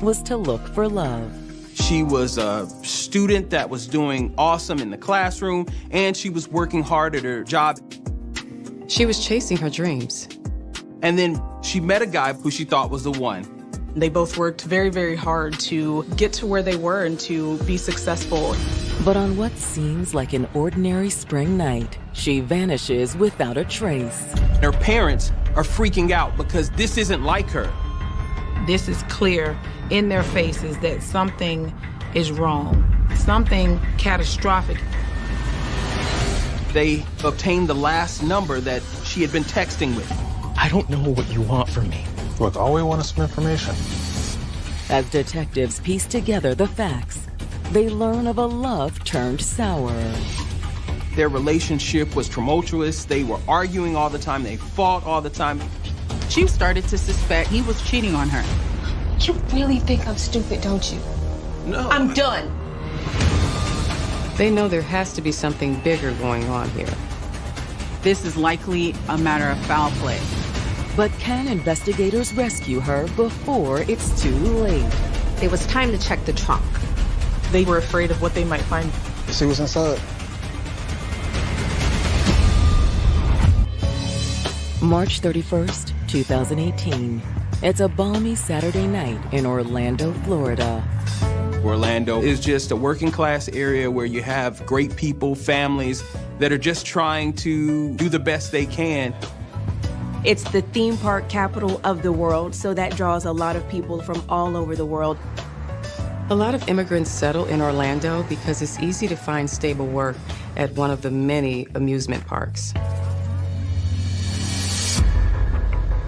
was to look for love. She was a student that was doing awesome in the classroom, and she was working hard at her job. She was chasing her dreams. And then she met a guy who she thought was the one. They both worked very, very hard to get to where they were and to be successful. But on what seems like an ordinary spring night, she vanishes without a trace. Her parents are freaking out because this isn't like her. This is clear in their faces that something is wrong, something catastrophic. They obtained the last number that she had been texting with. I don't know what you want from me. Look, all we want is some information. As detectives piece together the facts, they learn of a love turned sour. Their relationship was tumultuous. They were arguing all the time. They fought all the time. She started to suspect he was cheating on her. You really think I'm stupid, don't you? No. I'm done. They know there has to be something bigger going on here. This is likely a matter of foul play. But can investigators rescue her before it's too late? It was time to check the trunk. They were afraid of what they might find. See what's inside. March 31st, 2018. It's a balmy Saturday night in Orlando, Florida. Orlando is just a working class area where you have great people, families that are just trying to do the best they can. It's the theme park capital of the world, so that draws a lot of people from all over the world. A lot of immigrants settle in Orlando because it's easy to find stable work at one of the many amusement parks.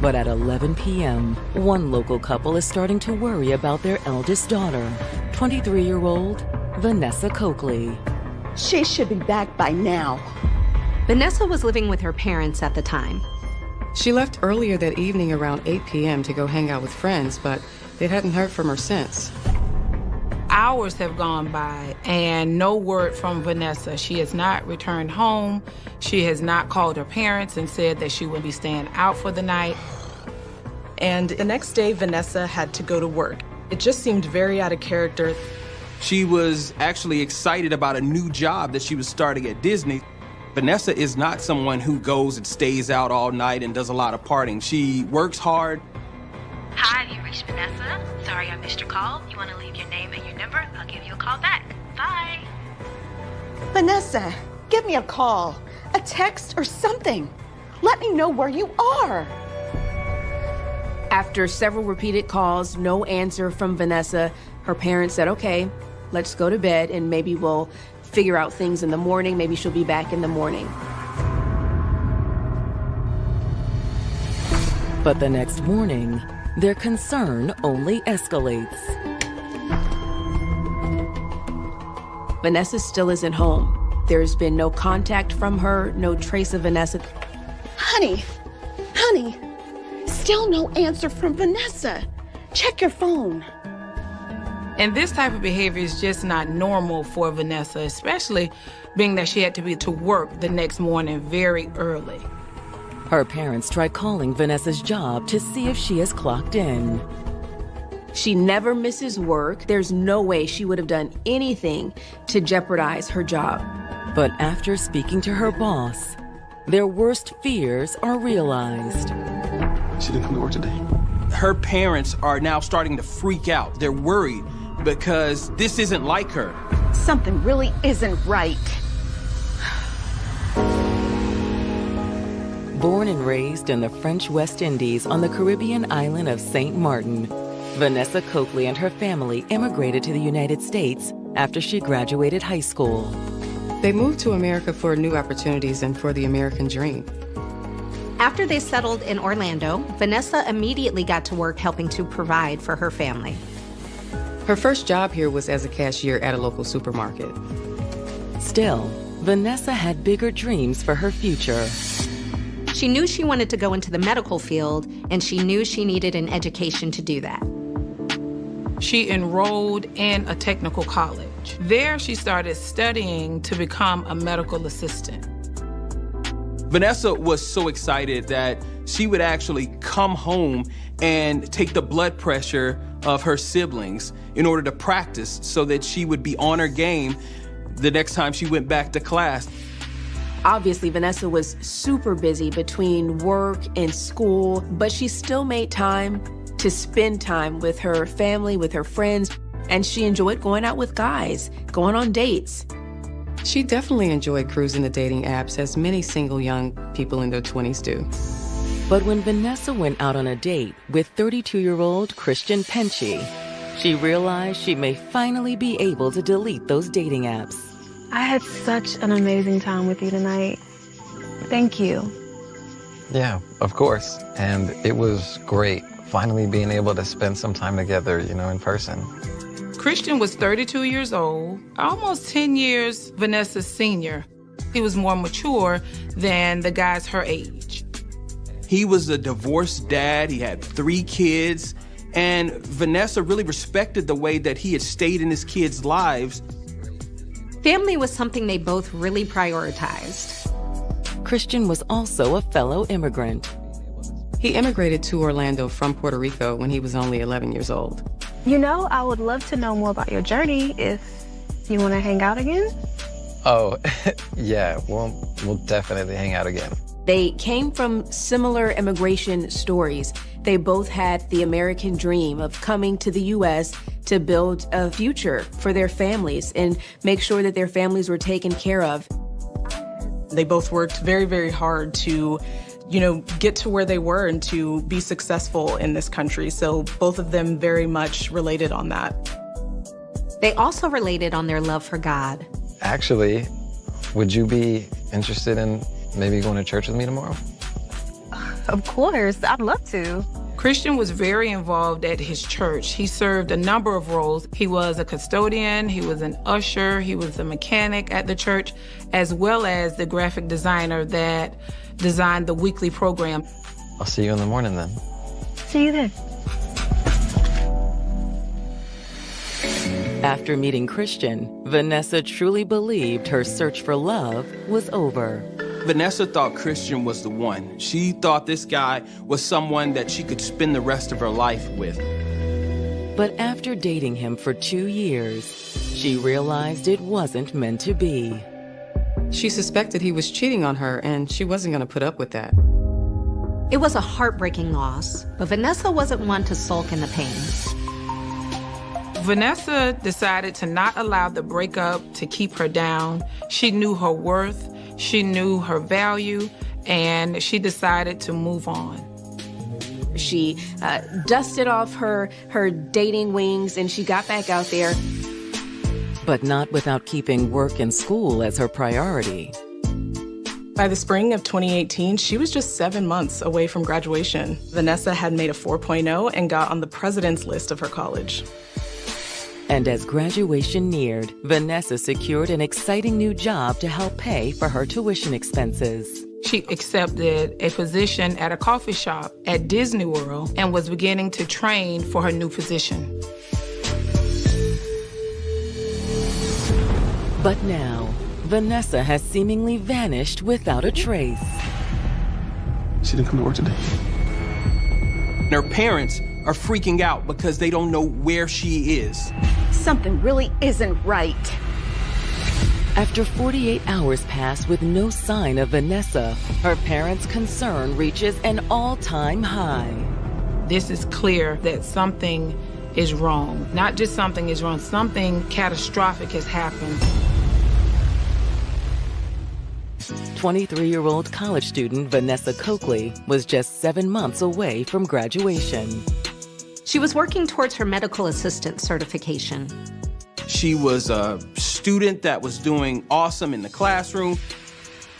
But at 11 p.m., one local couple is starting to worry about their eldest daughter, 23-year-old Vanessa Coakley. She should be back by now. Vanessa was living with her parents at the time. She left earlier that evening around 8 p.m. to go hang out with friends, but they hadn't heard from her since. Hours have gone by and no word from Vanessa. She has not returned home. She has not called her parents and said that she would be staying out for the night. And the next day, Vanessa had to go to work. It just seemed very out of character. She was actually excited about a new job that she was starting at Disney. Vanessa is not someone who goes and stays out all night and does a lot of partying. She works hard. Hi, you reached Vanessa. Sorry I missed your call. You want to leave your name and your number? I'll give you a call back. Bye. Vanessa, give me a call, a text, or something. Let me know where you are. After several repeated calls, no answer from Vanessa, her parents said, okay, let's go to bed and maybe we'll figure out things in the morning. Maybe she'll be back in the morning. But the next morning, their concern only escalates. Vanessa still isn't home. There's been no contact from her, no trace of Vanessa. Honey, still no answer from Vanessa. Check your phone. And this type of behavior is just not normal for Vanessa, especially being that she had to be to work the next morning very early. Her parents try calling Vanessa's job to see if she has clocked in. She never misses work. There's no way she would have done anything to jeopardize her job. But after speaking to her boss, their worst fears are realized. She didn't come to work today. Her parents are now starting to freak out. They're worried because this isn't like her. Something really isn't right. Born and raised in the French West Indies on the Caribbean island of St. Martin, Vanessa Coakley and her family immigrated to the United States after she graduated high school. They moved to America for new opportunities and for the American dream. After they settled in Orlando, Vanessa immediately got to work helping to provide for her family. Her first job here was as a cashier at a local supermarket. Still, Vanessa had bigger dreams for her future. She knew she wanted to go into the medical field, and she knew she needed an education to do that. She enrolled in a technical college. There, she started studying to become a medical assistant. Vanessa was so excited that she would actually come home and take the blood pressure of her siblings in order to practice so that she would be on her game the next time she went back to class. Obviously, Vanessa was super busy between work and school, but she still made time to spend time with her family, with her friends, and she enjoyed going out with guys, going on dates. She definitely enjoyed cruising the dating apps, as many single young people in their 20s do. But when Vanessa went out on a date with 32-year-old Christian Penchie, she realized she may finally be able to delete those dating apps. I had such an amazing time with you tonight. Thank you. Yeah, of course. And it was great finally being able to spend some time together, in person. Christian was 32 years old, almost 10 years Vanessa's senior. He was more mature than the guys her age. He was a divorced dad. He had 3 kids. And Vanessa really respected the way that he had stayed in his kids' lives. Family was something they both really prioritized. Christian was also a fellow immigrant. He immigrated to Orlando from Puerto Rico when he was only 11 years old. I would love to know more about your journey if you want to hang out again. Oh, yeah, we'll definitely hang out again. They came from similar immigration stories. They both had the American dream of coming to the U.S. to build a future for their families and make sure that their families were taken care of. They both worked very, very hard to, get to where they were and to be successful in this country. So both of them very much related on that. They also related on their love for God. Actually, would you be interested in maybe going to church with me tomorrow? Of course, I'd love to. Christian was very involved at his church. He served a number of roles. He was a custodian, he was an usher, he was a mechanic at the church, as well as the graphic designer that designed the weekly program. I'll see you in the morning then. See you then. After meeting Christian, Vanessa truly believed her search for love was over. Vanessa thought Christian was the one. She thought this guy was someone that she could spend the rest of her life with. But after dating him for 2 years, she realized it wasn't meant to be. She suspected he was cheating on her, and she wasn't going to put up with that. It was a heartbreaking loss, but Vanessa wasn't one to sulk in the pain. Vanessa decided to not allow the breakup to keep her down. She knew her worth, she knew her value, and she decided to move on. She dusted off her dating wings and she got back out there. But not without keeping work and school as her priority. By the spring of 2018, she was just 7 months away from graduation. Vanessa had made a 4.0 and got on the president's list of her college. And as graduation neared, Vanessa secured an exciting new job to help pay for her tuition expenses. She accepted a position at a coffee shop at Disney World and was beginning to train for her new position. But now, Vanessa has seemingly vanished without a trace. She didn't come to work today. Her parents are freaking out because they don't know where she is. Something really isn't right. After 48 hours pass with no sign of Vanessa, her parents' concern reaches an all-time high. This is clear that something is wrong. Not just something is wrong, something catastrophic has happened. 23-year-old college student Vanessa Coakley was just 7 months away from graduation. She was working towards her medical assistant certification. She was a student that was doing awesome in the classroom.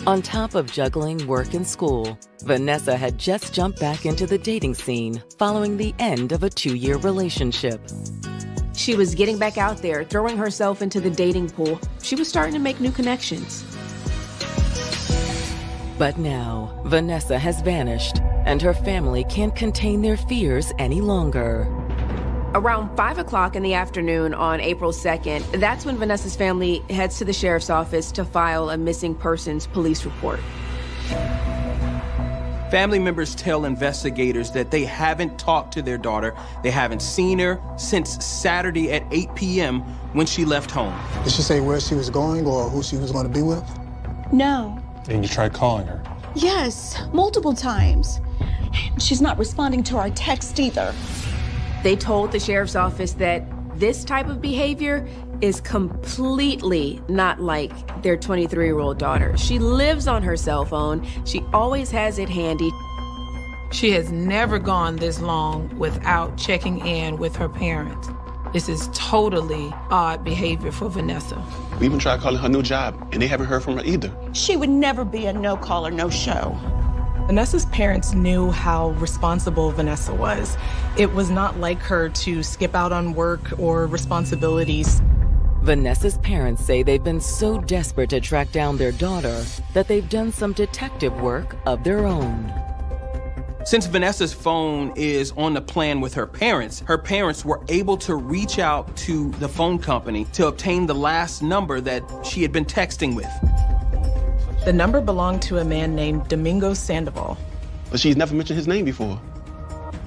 On top of juggling work and school, Vanessa had just jumped back into the dating scene following the end of a 2-year relationship. She was getting back out there, throwing herself into the dating pool. She was starting to make new connections. But now, Vanessa has vanished, and her family can't contain their fears any longer. Around 5 o'clock in the afternoon on April 2nd, that's when Vanessa's family heads to the sheriff's office to file a missing persons police report. Family members tell investigators that they haven't talked to their daughter. They haven't seen her since Saturday at 8 p.m. when she left home. Did she say where she was going or who she was going to be with? No. And you tried calling her? Yes, multiple times. She's not responding to our text either. They told the sheriff's office that this type of behavior is completely not like their 23-year-old daughter. She lives on her cell phone. She always has it handy. She has never gone this long without checking in with her parents. This is totally odd behavior for Vanessa. We even tried calling her new job, and they haven't heard from her either. She would never be a no-call or no-show. Vanessa's parents knew how responsible Vanessa was. It was not like her to skip out on work or responsibilities. Vanessa's parents say they've been so desperate to track down their daughter that they've done some detective work of their own. Since Vanessa's phone is on the plan with her parents were able to reach out to the phone company to obtain the last number that she had been texting with. The number belonged to a man named Domingo Sandoval. But she's never mentioned his name before.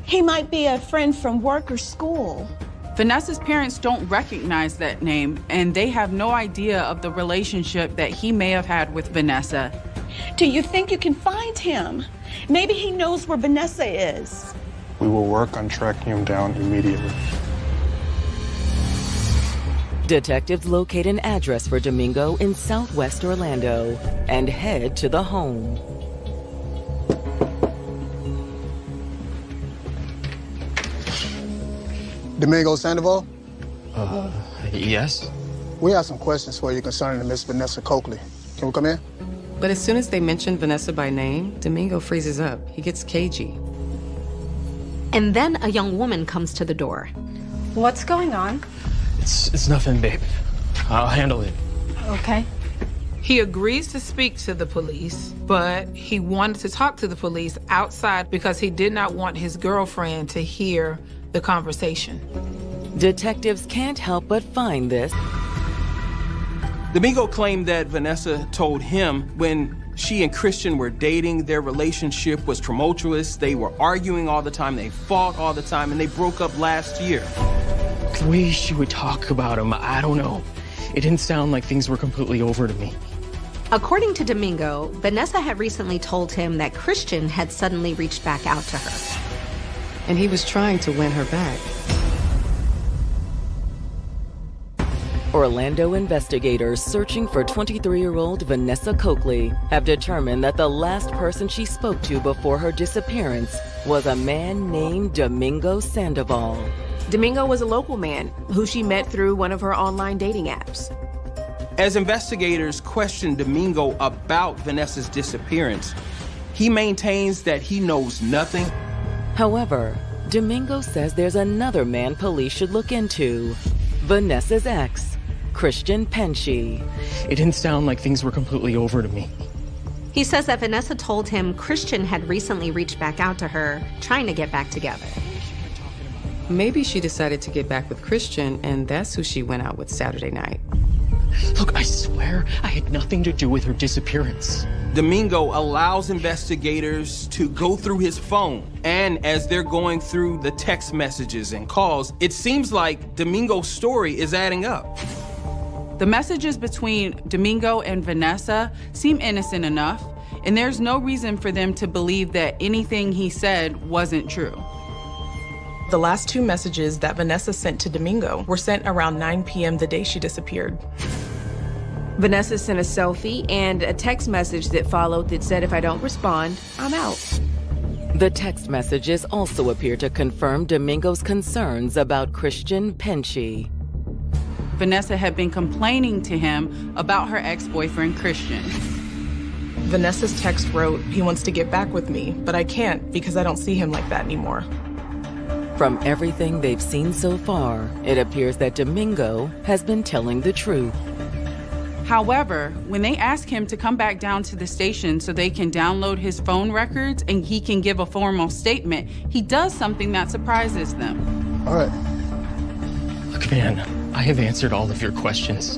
He might be a friend from work or school. Vanessa's parents don't recognize that name, and they have no idea of the relationship that he may have had with Vanessa. Do you think you can find him? Maybe he knows where Vanessa is. We will work on tracking him down immediately. Detectives locate an address for Domingo in southwest Orlando and head to the home. Domingo Sandoval? Yes? We have some questions for you concerning Miss Vanessa Coakley. Can we come in? But as soon as they mention Vanessa by name, Domingo freezes up. He gets cagey. And then a young woman comes to the door. What's going on? It's nothing, babe. I'll handle it. Okay. He agrees to speak to the police, but he wanted to talk to the police outside because he did not want his girlfriend to hear the conversation. Detectives can't help but find this. Domingo claimed that Vanessa told him when she and Christian were dating, their relationship was tumultuous. They were arguing all the time, they fought all the time, and they broke up last year. The way she would talk about him, I don't know. It didn't sound like things were completely over to me. According to Domingo, Vanessa had recently told him that Christian had suddenly reached back out to her. And he was trying to win her back. Orlando investigators searching for 23-year-old Vanessa Coakley have determined that the last person she spoke to before her disappearance was a man named Domingo Sandoval. Domingo was a local man who she met through one of her online dating apps. As investigators question Domingo about Vanessa's disappearance, he maintains that he knows nothing. However, Domingo says there's another man police should look into. Vanessa's ex, Christian Penshie. It didn't sound like things were completely over to me. He says that Vanessa told him Christian had recently reached back out to her, trying to get back together. Maybe she decided to get back with Christian, and that's who she went out with Saturday night. Look, I swear I had nothing to do with her disappearance. Domingo allows investigators to go through his phone. And as they're going through the text messages and calls, it seems like Domingo's story is adding up. The messages between Domingo and Vanessa seem innocent enough, and there's no reason for them to believe that anything he said wasn't true. The last two messages that Vanessa sent to Domingo were sent around 9 p.m. the day she disappeared. Vanessa sent a selfie and a text message that followed that said, "If I don't respond, I'm out." The text messages also appear to confirm Domingo's concerns about Christian Penshie. Vanessa had been complaining to him about her ex-boyfriend, Christian. Vanessa's text wrote, "He wants to get back with me, but I can't because I don't see him like that anymore." From everything they've seen so far, it appears that Domingo has been telling the truth. However, when they ask him to come back down to the station so they can download his phone records and he can give a formal statement, he does something that surprises them. All right. Look, man, I have answered all of your questions.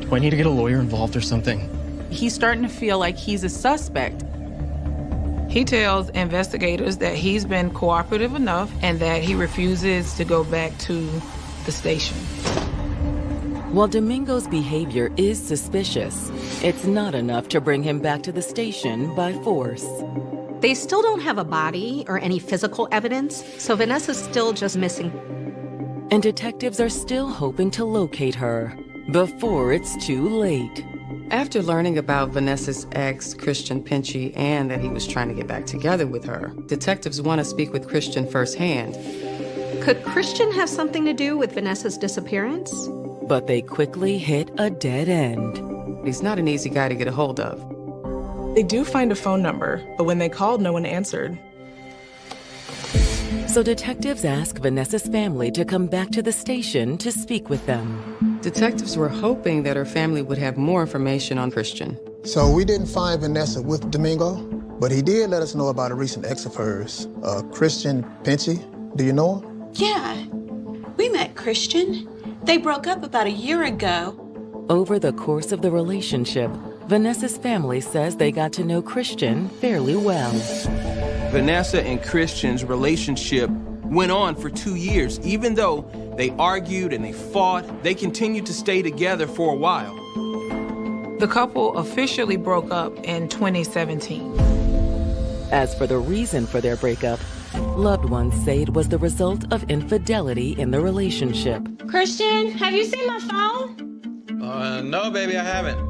Do I need to get a lawyer involved or something? He's starting to feel like he's a suspect. He tells investigators that he's been cooperative enough and that he refuses to go back to the station. While Domingo's behavior is suspicious, it's not enough to bring him back to the station by force. They still don't have a body or any physical evidence, so Vanessa's still just missing. And detectives are still hoping to locate her before it's too late. After learning about Vanessa's ex, Christian Pinchy, and that he was trying to get back together with her, detectives want to speak with Christian firsthand. Could Christian have something to do with Vanessa's disappearance? But they quickly hit a dead end. He's not an easy guy to get a hold of. They do find a phone number, but when they called, no one answered. So detectives ask Vanessa's family to come back to the station to speak with them. Detectives were hoping that her family would have more information on Christian. So we didn't find Vanessa with Domingo, but he did let us know about a recent ex of hers, Christian Pinchy. Do you know him? Yeah, we met Christian. They broke up about a year ago. Over the course of the relationship, Vanessa's family says they got to know Christian fairly well. Vanessa and Christian's relationship went on for 2 years. Even though they argued and they fought, they continued to stay together for a while. The couple officially broke up in 2017. As for the reason for their breakup, loved ones say it was the result of infidelity in the relationship. Christian, have you seen my phone? No, baby, I haven't.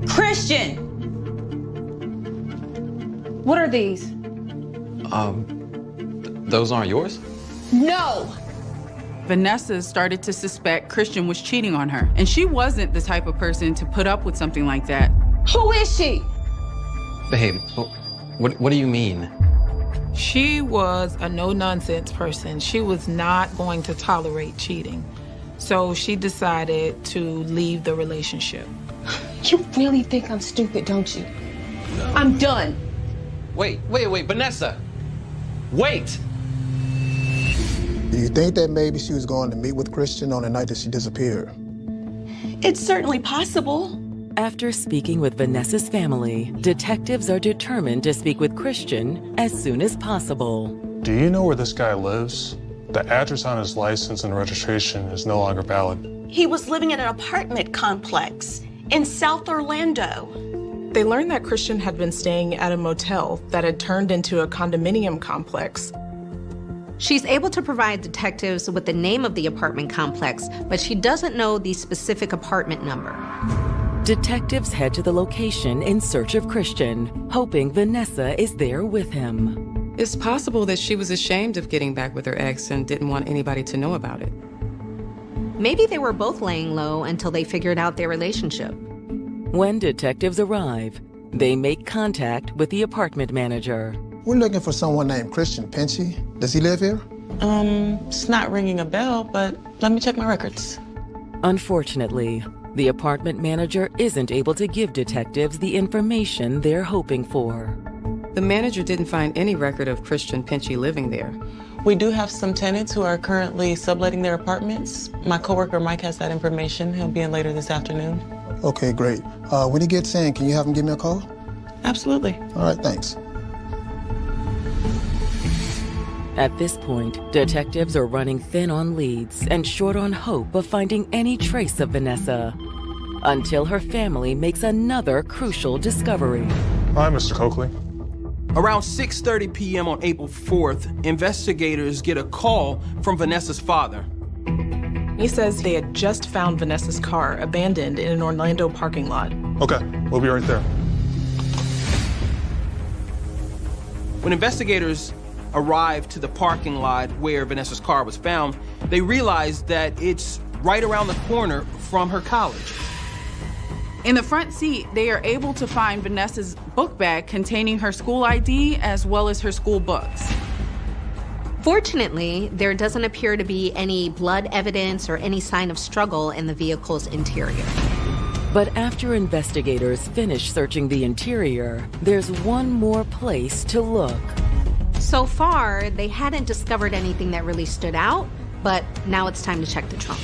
Christian! What are these? Those aren't yours? No! Vanessa started to suspect Christian was cheating on her, and she wasn't the type of person to put up with something like that. Who is she? Babe, what do you mean? She was a no-nonsense person. She was not going to tolerate cheating. So she decided to leave the relationship. You really think I'm stupid, don't you? No. I'm done. Wait, Vanessa! Wait! Do you think that maybe she was going to meet with Christian on the night that she disappeared? It's certainly possible. After speaking with Vanessa's family, detectives are determined to speak with Christian as soon as possible. Do you know where this guy lives? The address on his license and registration is no longer valid. He was living in an apartment complex in South Orlando. They learned that Christian had been staying at a motel that had turned into a condominium complex. She's able to provide detectives with the name of the apartment complex, but she doesn't know the specific apartment number. Detectives head to the location in search of Christian, hoping Vanessa is there with him. It's possible that she was ashamed of getting back with her ex and didn't want anybody to know about it. Maybe they were both laying low until they figured out their relationship. When detectives arrive, they make contact with the apartment manager. We're looking for someone named Christian Pinchy. Does he live here? It's not ringing a bell, but let me check my records. Unfortunately, the apartment manager isn't able to give detectives the information they're hoping for. The manager didn't find any record of Christian Pinchy living there. We do have some tenants who are currently subletting their apartments. My coworker Mike has that information. He'll be in later this afternoon. Okay, great. When he gets in, can you have him give me a call? Absolutely. All right, thanks. At this point, detectives are running thin on leads and short on hope of finding any trace of Vanessa, until her family makes another crucial discovery. Hi, Mr. Coakley. Around 6:30 p.m. on April 4th, investigators get a call from Vanessa's father. He says they had just found Vanessa's car abandoned in an Orlando parking lot. Okay, we'll be right there. When investigators arrived to the parking lot where Vanessa's car was found, they realized that it's right around the corner from her college. In the front seat, they are able to find Vanessa's book bag containing her school ID as well as her school books. Fortunately, there doesn't appear to be any blood evidence or any sign of struggle in the vehicle's interior. But after investigators finish searching the interior, there's one more place to look. So far, they hadn't discovered anything that really stood out, but now it's time to check the trunk.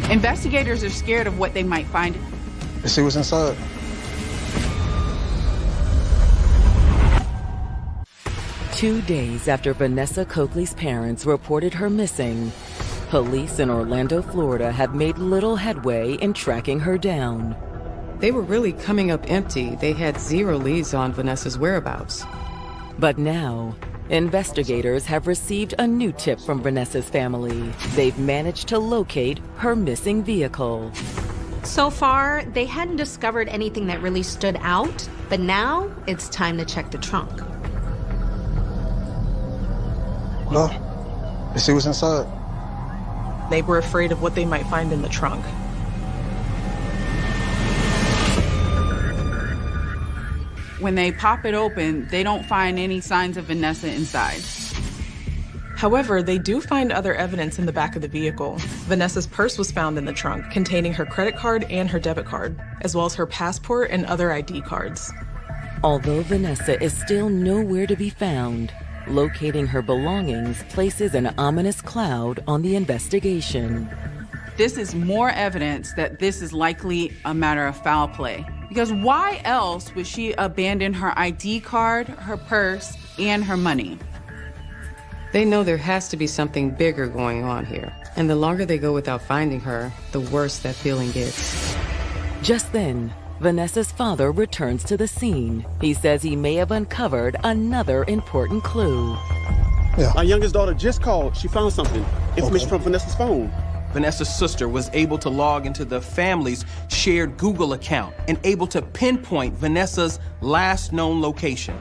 Investigators are scared of what they might find. Let's see what's inside. Two days after Vanessa Coakley's parents reported her missing, police in Orlando, Florida have made little headway in tracking her down. They were really coming up empty. They had zero leads on Vanessa's whereabouts. But now, investigators have received a new tip from Vanessa's family. They've managed to locate her missing vehicle. So far, they hadn't discovered anything that really stood out, but now it's time to check the trunk. Well, let's see what's inside. They were afraid of what they might find in the trunk. When they pop it open, they don't find any signs of Vanessa inside. However, they do find other evidence in the back of the vehicle. Vanessa's purse was found in the trunk, containing her credit card and her debit card, as well as her passport and other ID cards. Although Vanessa is still nowhere to be found, locating her belongings places an ominous cloud on the investigation. This is more evidence that this is likely a matter of foul play. Because why else would she abandon her ID card, her purse, and her money? They know there has to be something bigger going on here. And the longer they go without finding her, the worse that feeling gets. Just then, Vanessa's father returns to the scene. He says he may have uncovered another important clue. Yeah. Our youngest daughter just called. She found something. Information from Vanessa's phone. Vanessa's sister was able to log into the family's shared Google account and able to pinpoint Vanessa's last known location.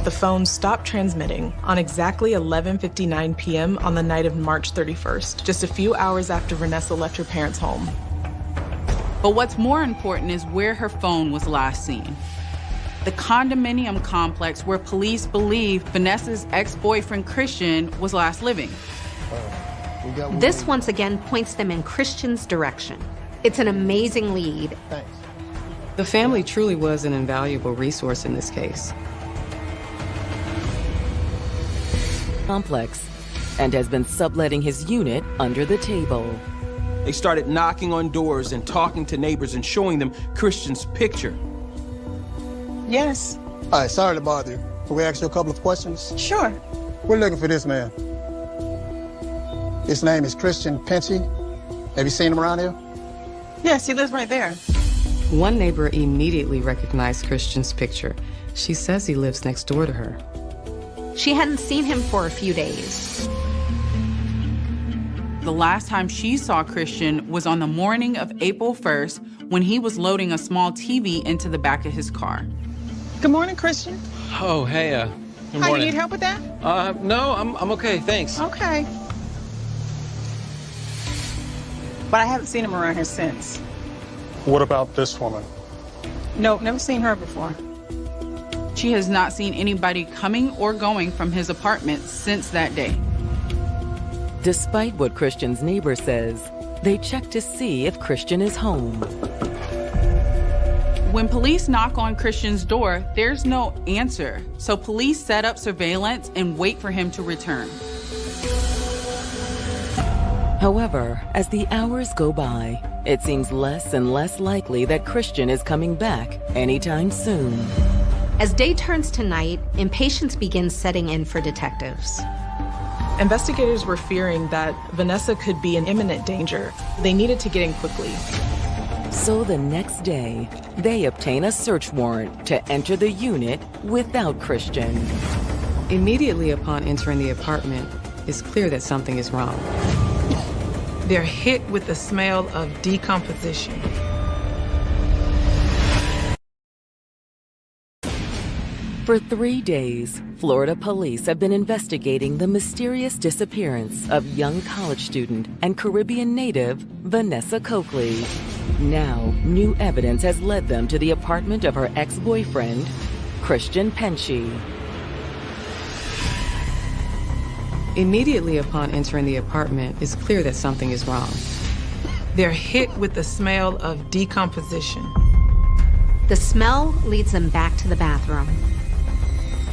The phone stopped transmitting on exactly 11:59 p.m. on the night of March 31st, just a few hours after Vanessa left her parents' home. But what's more important is where her phone was last seen. The condominium complex where police believe Vanessa's ex-boyfriend Christian was last living. This once again points them in Christian's direction. It's an amazing lead. Thanks. The family truly was an invaluable resource in this case. Complex, and has been subletting his unit under the table. They started knocking on doors and talking to neighbors and showing them Christian's picture. Yes. All right, sorry to bother you. Can we ask you a couple of questions? Sure. We're looking for this man. His name is Christian Pinchy. Have you seen him around here? Yes, he lives right there. One neighbor immediately recognized Christian's picture. She says he lives next door to her. She hadn't seen him for a few days. The last time she saw Christian was on the morning of April 1st when he was loading a small TV into the back of his car. Good morning, Christian. Oh, hey, good Hi, morning. you need help with that? No, I'm okay, thanks. Okay. But I haven't seen him around here since. What about this woman? Nope, never seen her before. She has not seen anybody coming or going from his apartment since that day. Despite what Christian's neighbor says, they check to see if Christian is home. When police knock on Christian's door, there's no answer. So police set up surveillance and wait for him to return. However, as the hours go by, it seems less and less likely that Christian is coming back anytime soon. As day turns to night, impatience begins setting in for detectives. Investigators were fearing that Vanessa could be in imminent danger. They needed to get in quickly. So the next day, they obtain a search warrant to enter the unit without Christian. Immediately upon entering the apartment, it's clear that something is wrong. They're hit with the smell of decomposition. For 3 days, Florida police have been investigating the mysterious disappearance of young college student and Caribbean native Vanessa Coakley. Now, new evidence has led them to the apartment of her ex-boyfriend, Christian Pinchy. Immediately upon entering the apartment, it's clear that something is wrong. They're hit with the smell of decomposition. The smell leads them back to the bathroom.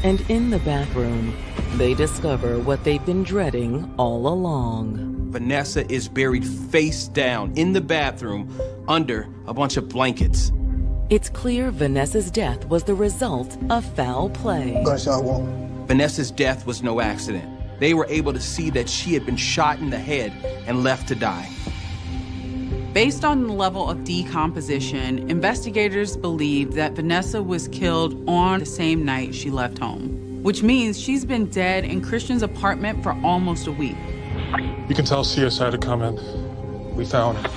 And in the bathroom, they discover what they've been dreading all along. Vanessa is buried face down in the bathroom under a bunch of blankets. It's clear Vanessa's death was the result of foul play. Gunshot wound. Vanessa's death was no accident. They were able to see that she had been shot in the head and left to die. Based on the level of decomposition, investigators believe that Vanessa was killed on the same night she left home, which means she's been dead in Christian's apartment for almost a week. You can tell CS had to come in. We found her.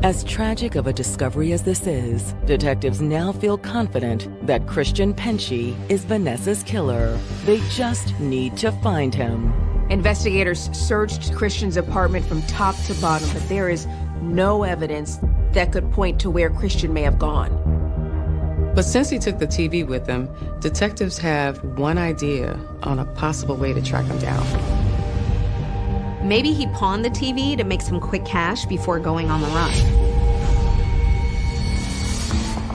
As tragic of a discovery as this is, detectives now feel confident that Christian Penchie is Vanessa's killer. They just need to find him. Investigators searched Christian's apartment from top to bottom, but there is no evidence that could point to where Christian may have gone. But since he took the TV with him, detectives have one idea on a possible way to track him down. Maybe he pawned the TV to make some quick cash before going on the run.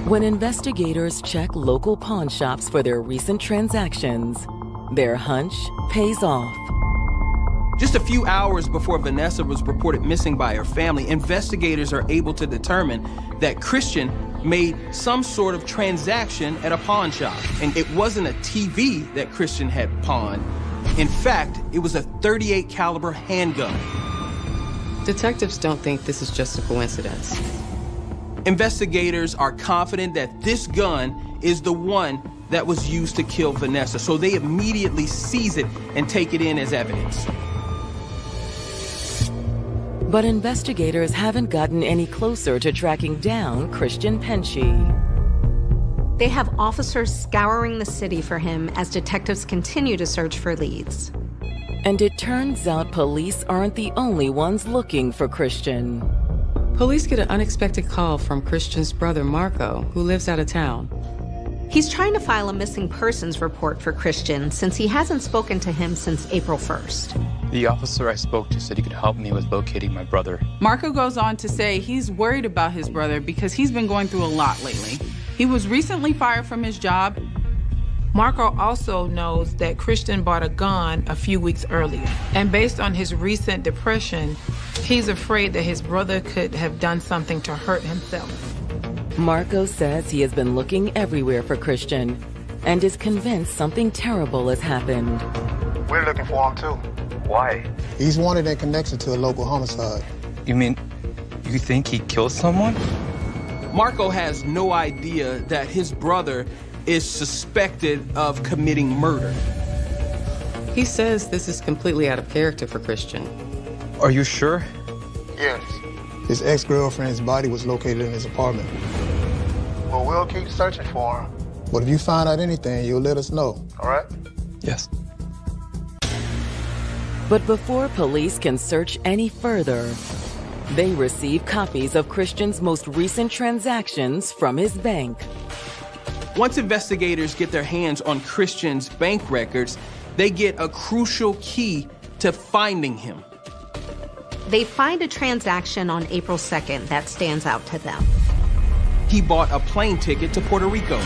When investigators check local pawn shops for their recent transactions, their hunch pays off. Just a few hours before Vanessa was reported missing by her family, investigators are able to determine that Christian made some sort of transaction at a pawn shop. And it wasn't a TV that Christian had pawned. In fact, it was a .38 caliber handgun. Detectives don't think this is just a coincidence. Investigators are confident that this gun is the one that was used to kill Vanessa, so they immediately seize it and take it in as evidence. But investigators haven't gotten any closer to tracking down Christian Penchie. They have officers scouring the city for him as detectives continue to search for leads. And it turns out police aren't the only ones looking for Christian. Police get an unexpected call from Christian's brother, Marco, who lives out of town. He's trying to file a missing persons report for Christian since he hasn't spoken to him since April 1st. The officer I spoke to said he could help me with locating my brother. Marco goes on to say he's worried about his brother because he's been going through a lot lately. He was recently fired from his job. Marco also knows that Christian bought a gun a few weeks earlier. And based on his recent depression, he's afraid that his brother could have done something to hurt himself. Marco says he has been looking everywhere for Christian and is convinced something terrible has happened. We're looking for him too. Why? He's wanted in connection to a local homicide. You mean, you think he killed someone? Marco has no idea that his brother is suspected of committing murder. He says this is completely out of character for Christian. Are you sure? Yes. His ex-girlfriend's body was located in his apartment. Well, we'll keep searching for him. But if you find out anything, you'll let us know, all right? Yes. But before police can search any further, they receive copies of Christian's most recent transactions from his bank. Once investigators get their hands on Christian's bank records, they get a crucial key to finding him. They find a transaction on April 2nd that stands out to them. He bought a plane ticket to Puerto Rico.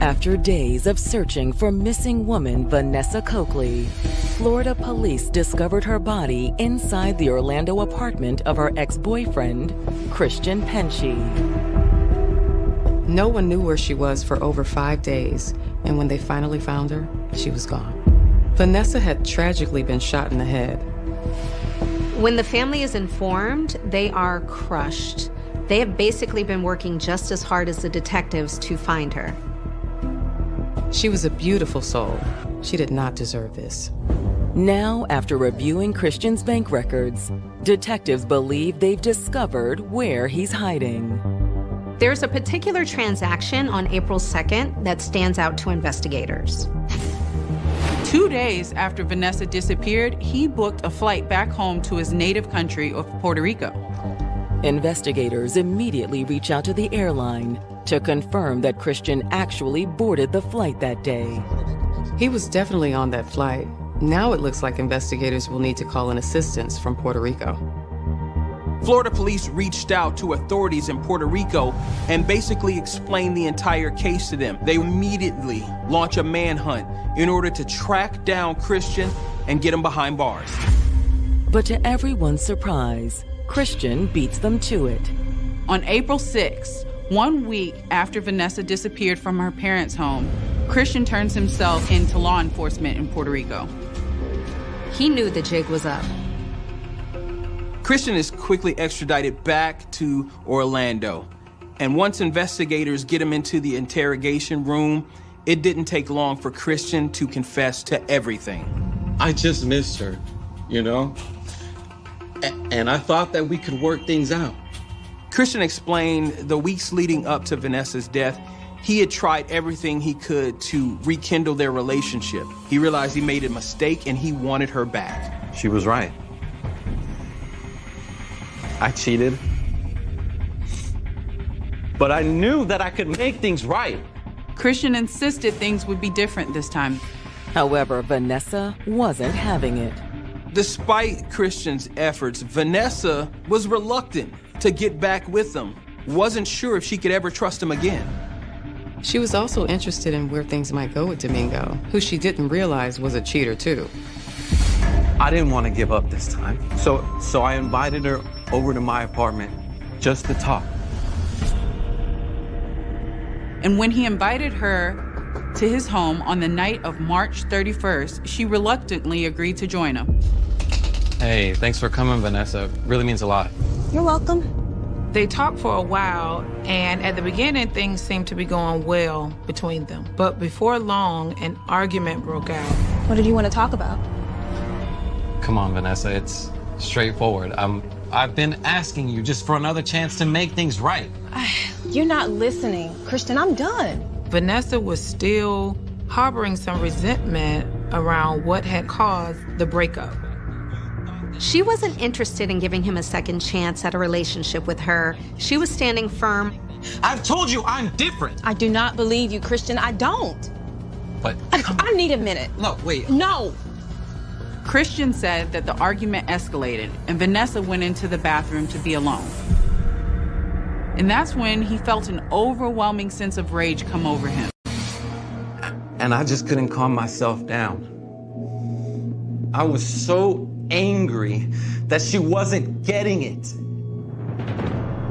After days of searching for missing woman Vanessa Coakley, Florida police discovered her body inside the Orlando apartment of her ex-boyfriend, Christian Penchie. No one knew where she was for over 5 days, and when they finally found her, she was gone. Vanessa had tragically been shot in the head. When the family is informed, they are crushed. They have basically been working just as hard as the detectives to find her. She was a beautiful soul. She did not deserve this. Now, after reviewing Christian's bank records, detectives believe they've discovered where he's hiding. There's a particular transaction on April 2nd that stands out to investigators. 2 days after Vanessa disappeared, he booked a flight back home to his native country of Puerto Rico. Investigators immediately reach out to the airline to confirm that Christian actually boarded the flight that day. He was definitely on that flight. Now it looks like investigators will need to call in assistance from Puerto Rico. Florida police reached out to authorities in Puerto Rico and basically explained the entire case to them. They immediately launch a manhunt in order to track down Christian and get him behind bars. But to everyone's surprise, Christian beats them to it. On April 6th, 1 week after Vanessa disappeared from her parents' home, Christian turns himself into law enforcement in Puerto Rico. He knew the jig was up. Christian is quickly extradited back to Orlando. And once investigators get him into the interrogation room, it didn't take long for Christian to confess to everything. I just missed her, you know? And I thought that we could work things out. Christian explained the weeks leading up to Vanessa's death, he had tried everything he could to rekindle their relationship. He realized he made a mistake and he wanted her back. She was right. I cheated. But I knew that I could make things right. Christian insisted things would be different this time. However, Vanessa wasn't having it. Despite Christian's efforts, Vanessa was reluctant to get back with him. Wasn't sure if she could ever trust him again. She was also interested in where things might go with Domingo, who she didn't realize was a cheater too. I didn't want to give up this time. So I invited her over to my apartment just to talk. And when he invited her to his home on the night of March 31st, she reluctantly agreed to join him. Hey, thanks for coming, Vanessa. Really means a lot. You're welcome. They talked for a while, and at the beginning, things seemed to be going well between them. But before long, an argument broke out. What did you want to talk about? Come on, Vanessa, it's straightforward. I've been asking you just for another chance to make things right. You're not listening. Christian, I'm done. Vanessa was still harboring some resentment around what had caused the breakup. She wasn't interested in giving him a second chance at a relationship with her. She was standing firm. I've told you I'm different. I do not believe you, Christian. I don't. But I need a minute. No, wait. No. Christian said that the argument escalated, and Vanessa went into the bathroom to be alone. And that's when he felt an overwhelming sense of rage come over him. And I just couldn't calm myself down. I was so angry that she wasn't getting it.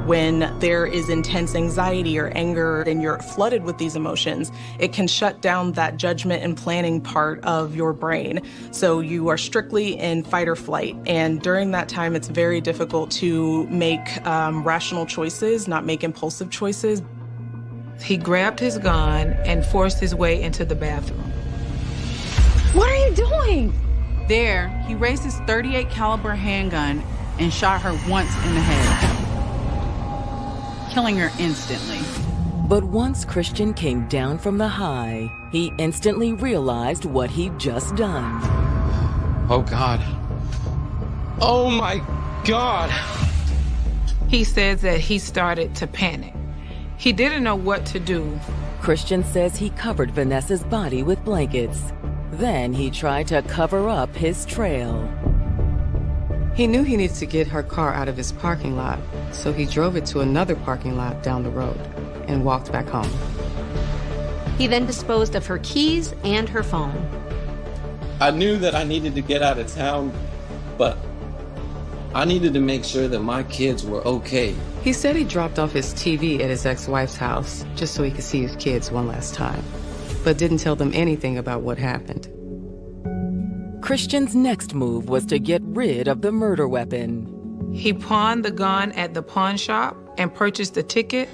When there is intense anxiety or anger and you're flooded with these emotions, it can shut down that judgment and planning part of your brain. So you are strictly in fight or flight. And during that time, it's very difficult to make rational choices, not make impulsive choices. He grabbed his gun and forced his way into the bathroom. What are you doing? There, he raised his .38 caliber handgun and shot her once in the head, killing her instantly. But once Christian came down from the high, he instantly realized what he'd just done. Oh, God. Oh, my God. He says that he started to panic. He didn't know what to do. Christian says he covered Vanessa's body with blankets. Then he tried to cover up his trail. He knew he needed to get her car out of his parking lot, so he drove it to another parking lot down the road and walked back home. He then disposed of her keys and her phone. I knew that I needed to get out of town, but I needed to make sure that my kids were okay. He said he dropped off his TV at his ex-wife's house just so he could see his kids one last time, but didn't tell them anything about what happened. Christian's next move was to get rid of the murder weapon. He pawned the gun at the pawn shop and purchased a ticket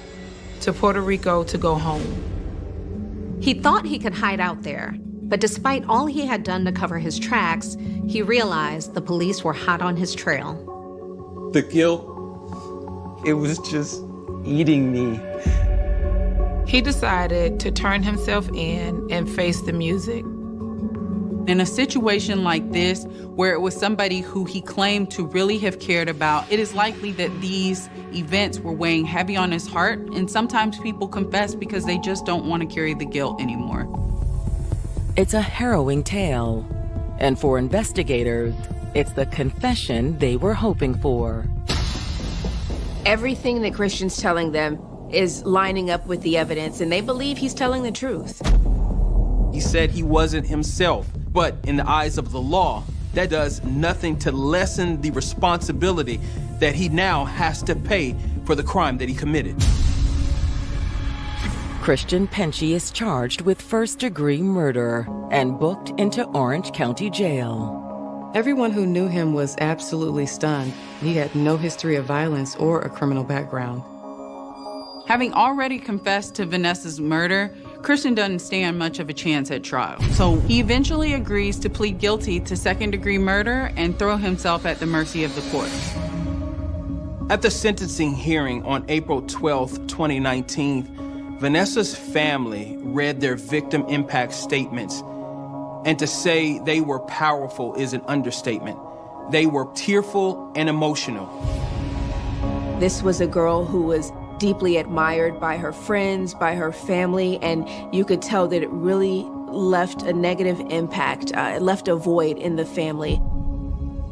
to Puerto Rico to go home. He thought he could hide out there, but despite all he had done to cover his tracks, he realized the police were hot on his trail. The guilt, it was just eating me. He decided to turn himself in and face the music. In a situation like this, where it was somebody who he claimed to really have cared about, it is likely that these events were weighing heavy on his heart, and sometimes people confess because they just don't want to carry the guilt anymore. It's a harrowing tale, and for investigators, it's the confession they were hoping for. Everything that Christian's telling them is lining up with the evidence, and they believe he's telling the truth. He said he wasn't himself But in the eyes of the law, that does nothing to lessen the responsibility that he now has to pay for the crime that he committed. Christian Penchie is charged with first-degree murder and booked into Orange County Jail. Everyone who knew him was absolutely stunned. He had no history of violence or a criminal background. Having already confessed to Vanessa's murder, Christian doesn't stand much of a chance at trial. So he eventually agrees to plead guilty to second-degree murder and throw himself at the mercy of the court. At the sentencing hearing on April 12, 2019, Vanessa's family read their victim impact statements, and to say they were powerful is an understatement. They were tearful and emotional. This was a girl who was deeply admired by her friends, by her family, and you could tell that it really left a negative impact. It left a void in the family.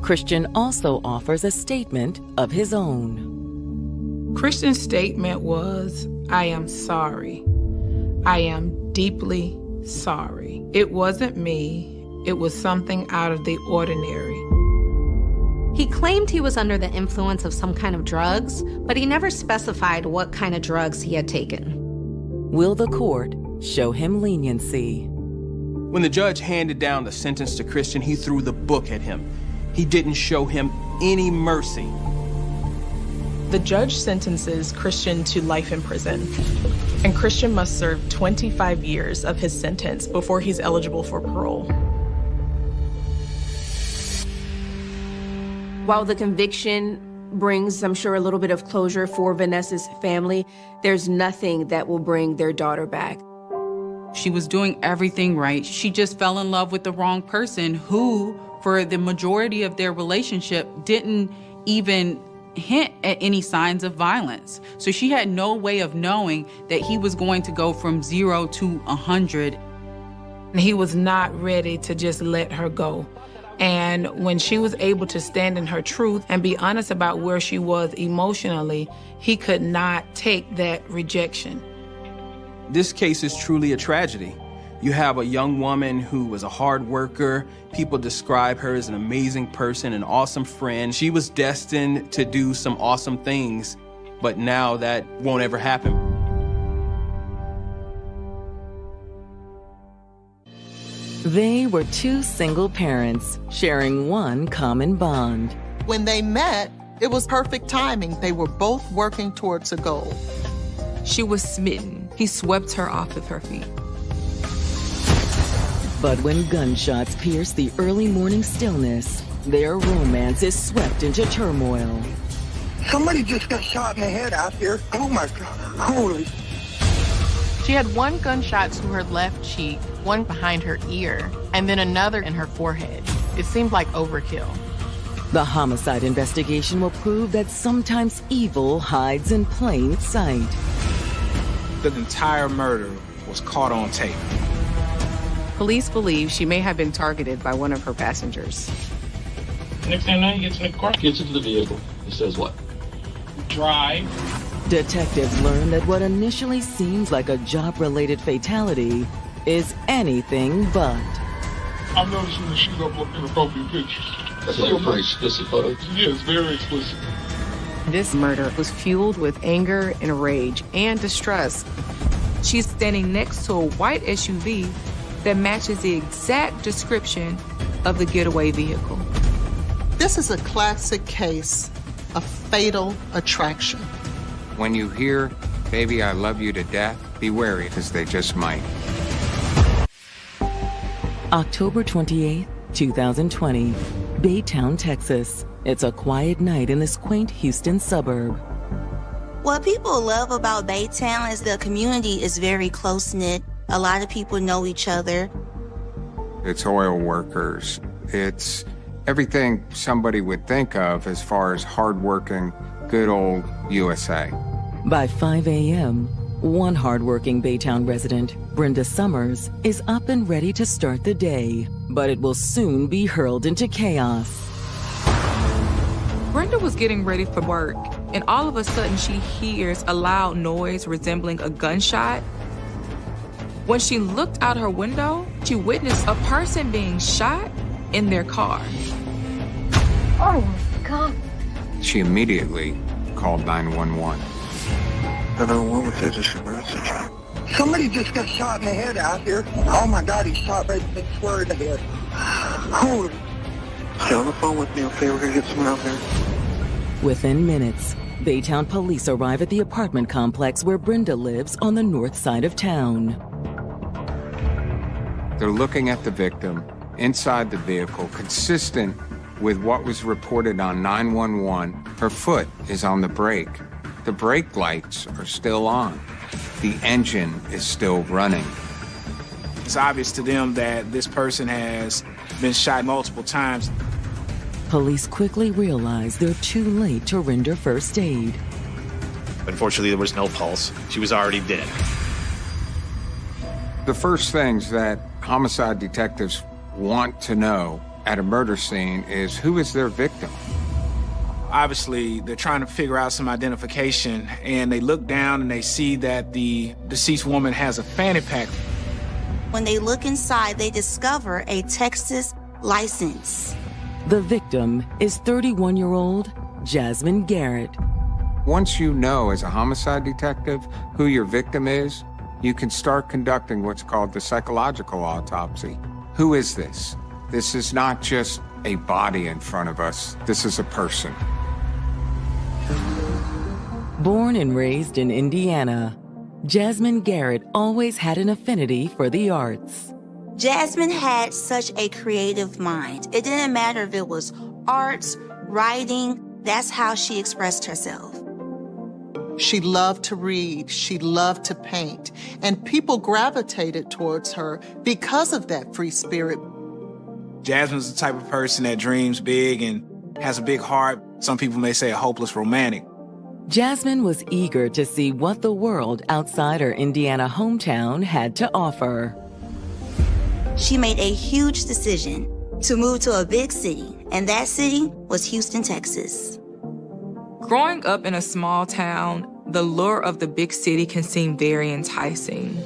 Christian also offers a statement of his own. Christian's statement was, "I am sorry. I am deeply sorry. It wasn't me. It was something out of the ordinary." He claimed he was under the influence of some kind of drugs, but he never specified what kind of drugs he had taken. Will the court show him leniency? When the judge handed down the sentence to Christian, he threw the book at him. He didn't show him any mercy. The judge sentences Christian to life in prison, and Christian must serve 25 years of his sentence before he's eligible for parole. While the conviction brings, I'm sure, a little bit of closure for Vanessa's family, there's nothing that will bring their daughter back. She was doing everything right. She just fell in love with the wrong person who, for the majority of their relationship, didn't even hint at any signs of violence. So she had no way of knowing that he was going to go from 0 to 100. He was not ready to just let her go. And when she was able to stand in her truth and be honest about where she was emotionally, he could not take that rejection. This case is truly a tragedy. You have a young woman who was a hard worker. People describe her as an amazing person, an awesome friend. She was destined to do some awesome things, but now that won't ever happen. They were two single parents sharing one common bond. When they met, it was perfect timing. They were both working towards a goal. She was smitten. He swept her off of her feet. But when gunshots pierce the early morning stillness, their romance is swept into turmoil. Somebody just got shot in the head out here. Oh my God, holy. She had one gunshot to her left cheek, one behind her ear, and then another in her forehead. It seemed like overkill. The homicide investigation will prove that sometimes evil hides in plain sight. The entire murder was caught on tape. Police believe she may have been targeted by one of her passengers. Next thing I know, he gets in the car, gets into the vehicle. It says what? Drive. Detectives learn that what initially seems like a job-related fatality is anything but. I'm noticing that she's uploading inappropriate pictures. That's like a pretty explicit photo. Yes, very explicit. This murder was fueled with anger and rage and distrust. She's standing next to a white SUV that matches the exact description of the getaway vehicle. This is a classic case of fatal attraction. When you hear, "Baby, I love you to death," be wary, because they just might. October 28, 2020, Baytown, Texas. It's a quiet night in this quaint Houston suburb. What people love about Baytown is the community is very close-knit. A lot of people know each other. It's oil workers. It's everything somebody would think of as far as hardworking, good old USA. By 5 a.m., one hardworking Baytown resident, Brenda Summers, is up and ready to start the day, but it will soon be hurled into chaos. Brenda was getting ready for work, and all of a sudden she hears a loud noise resembling a gunshot. When she looked out her window, she witnessed a person being shot in their car. Oh, my God. She immediately called 911. Hello, what was that? Just a message. Somebody just got shot in the head out here. Oh, my God, he's shot right square in the head. Holy. Stay on the phone with me, okay? We're going to get someone out there. Within minutes, Baytown police arrive at the apartment complex where Brenda lives on the north side of town. They're looking at the victim inside the vehicle, consistent with what was reported on 911. Her foot is on the brake. The brake lights are still on. The engine is still running. It's obvious to them that this person has been shot multiple times. Police quickly realize they're too late to render first aid. Unfortunately, there was no pulse. She was already dead. The first things that homicide detectives want to know at a murder scene is who is their victim. Obviously, they're trying to figure out some identification, and they look down and they see that the deceased woman has a fanny pack. When they look inside, they discover a Texas license. The victim is 31-year-old Jasmine Garrett. Once you know as a homicide detective who your victim is, you can start conducting what's called the psychological autopsy. Who is this? This is not just a body in front of us. This is a person. Born and raised in Indiana, Jasmine Garrett always had an affinity for the arts. Jasmine had such a creative mind. It didn't matter if it was arts, writing, that's how she expressed herself. She loved to read, she loved to paint, and people gravitated towards her because of that free spirit. Jasmine's the type of person that dreams big and has a big heart. Some people may say a hopeless romantic. Jasmine was eager to see what the world outside her Indiana hometown had to offer. She made a huge decision to move to a big city, and that city was Houston, Texas. Growing up in a small town, the lure of the big city can seem very enticing.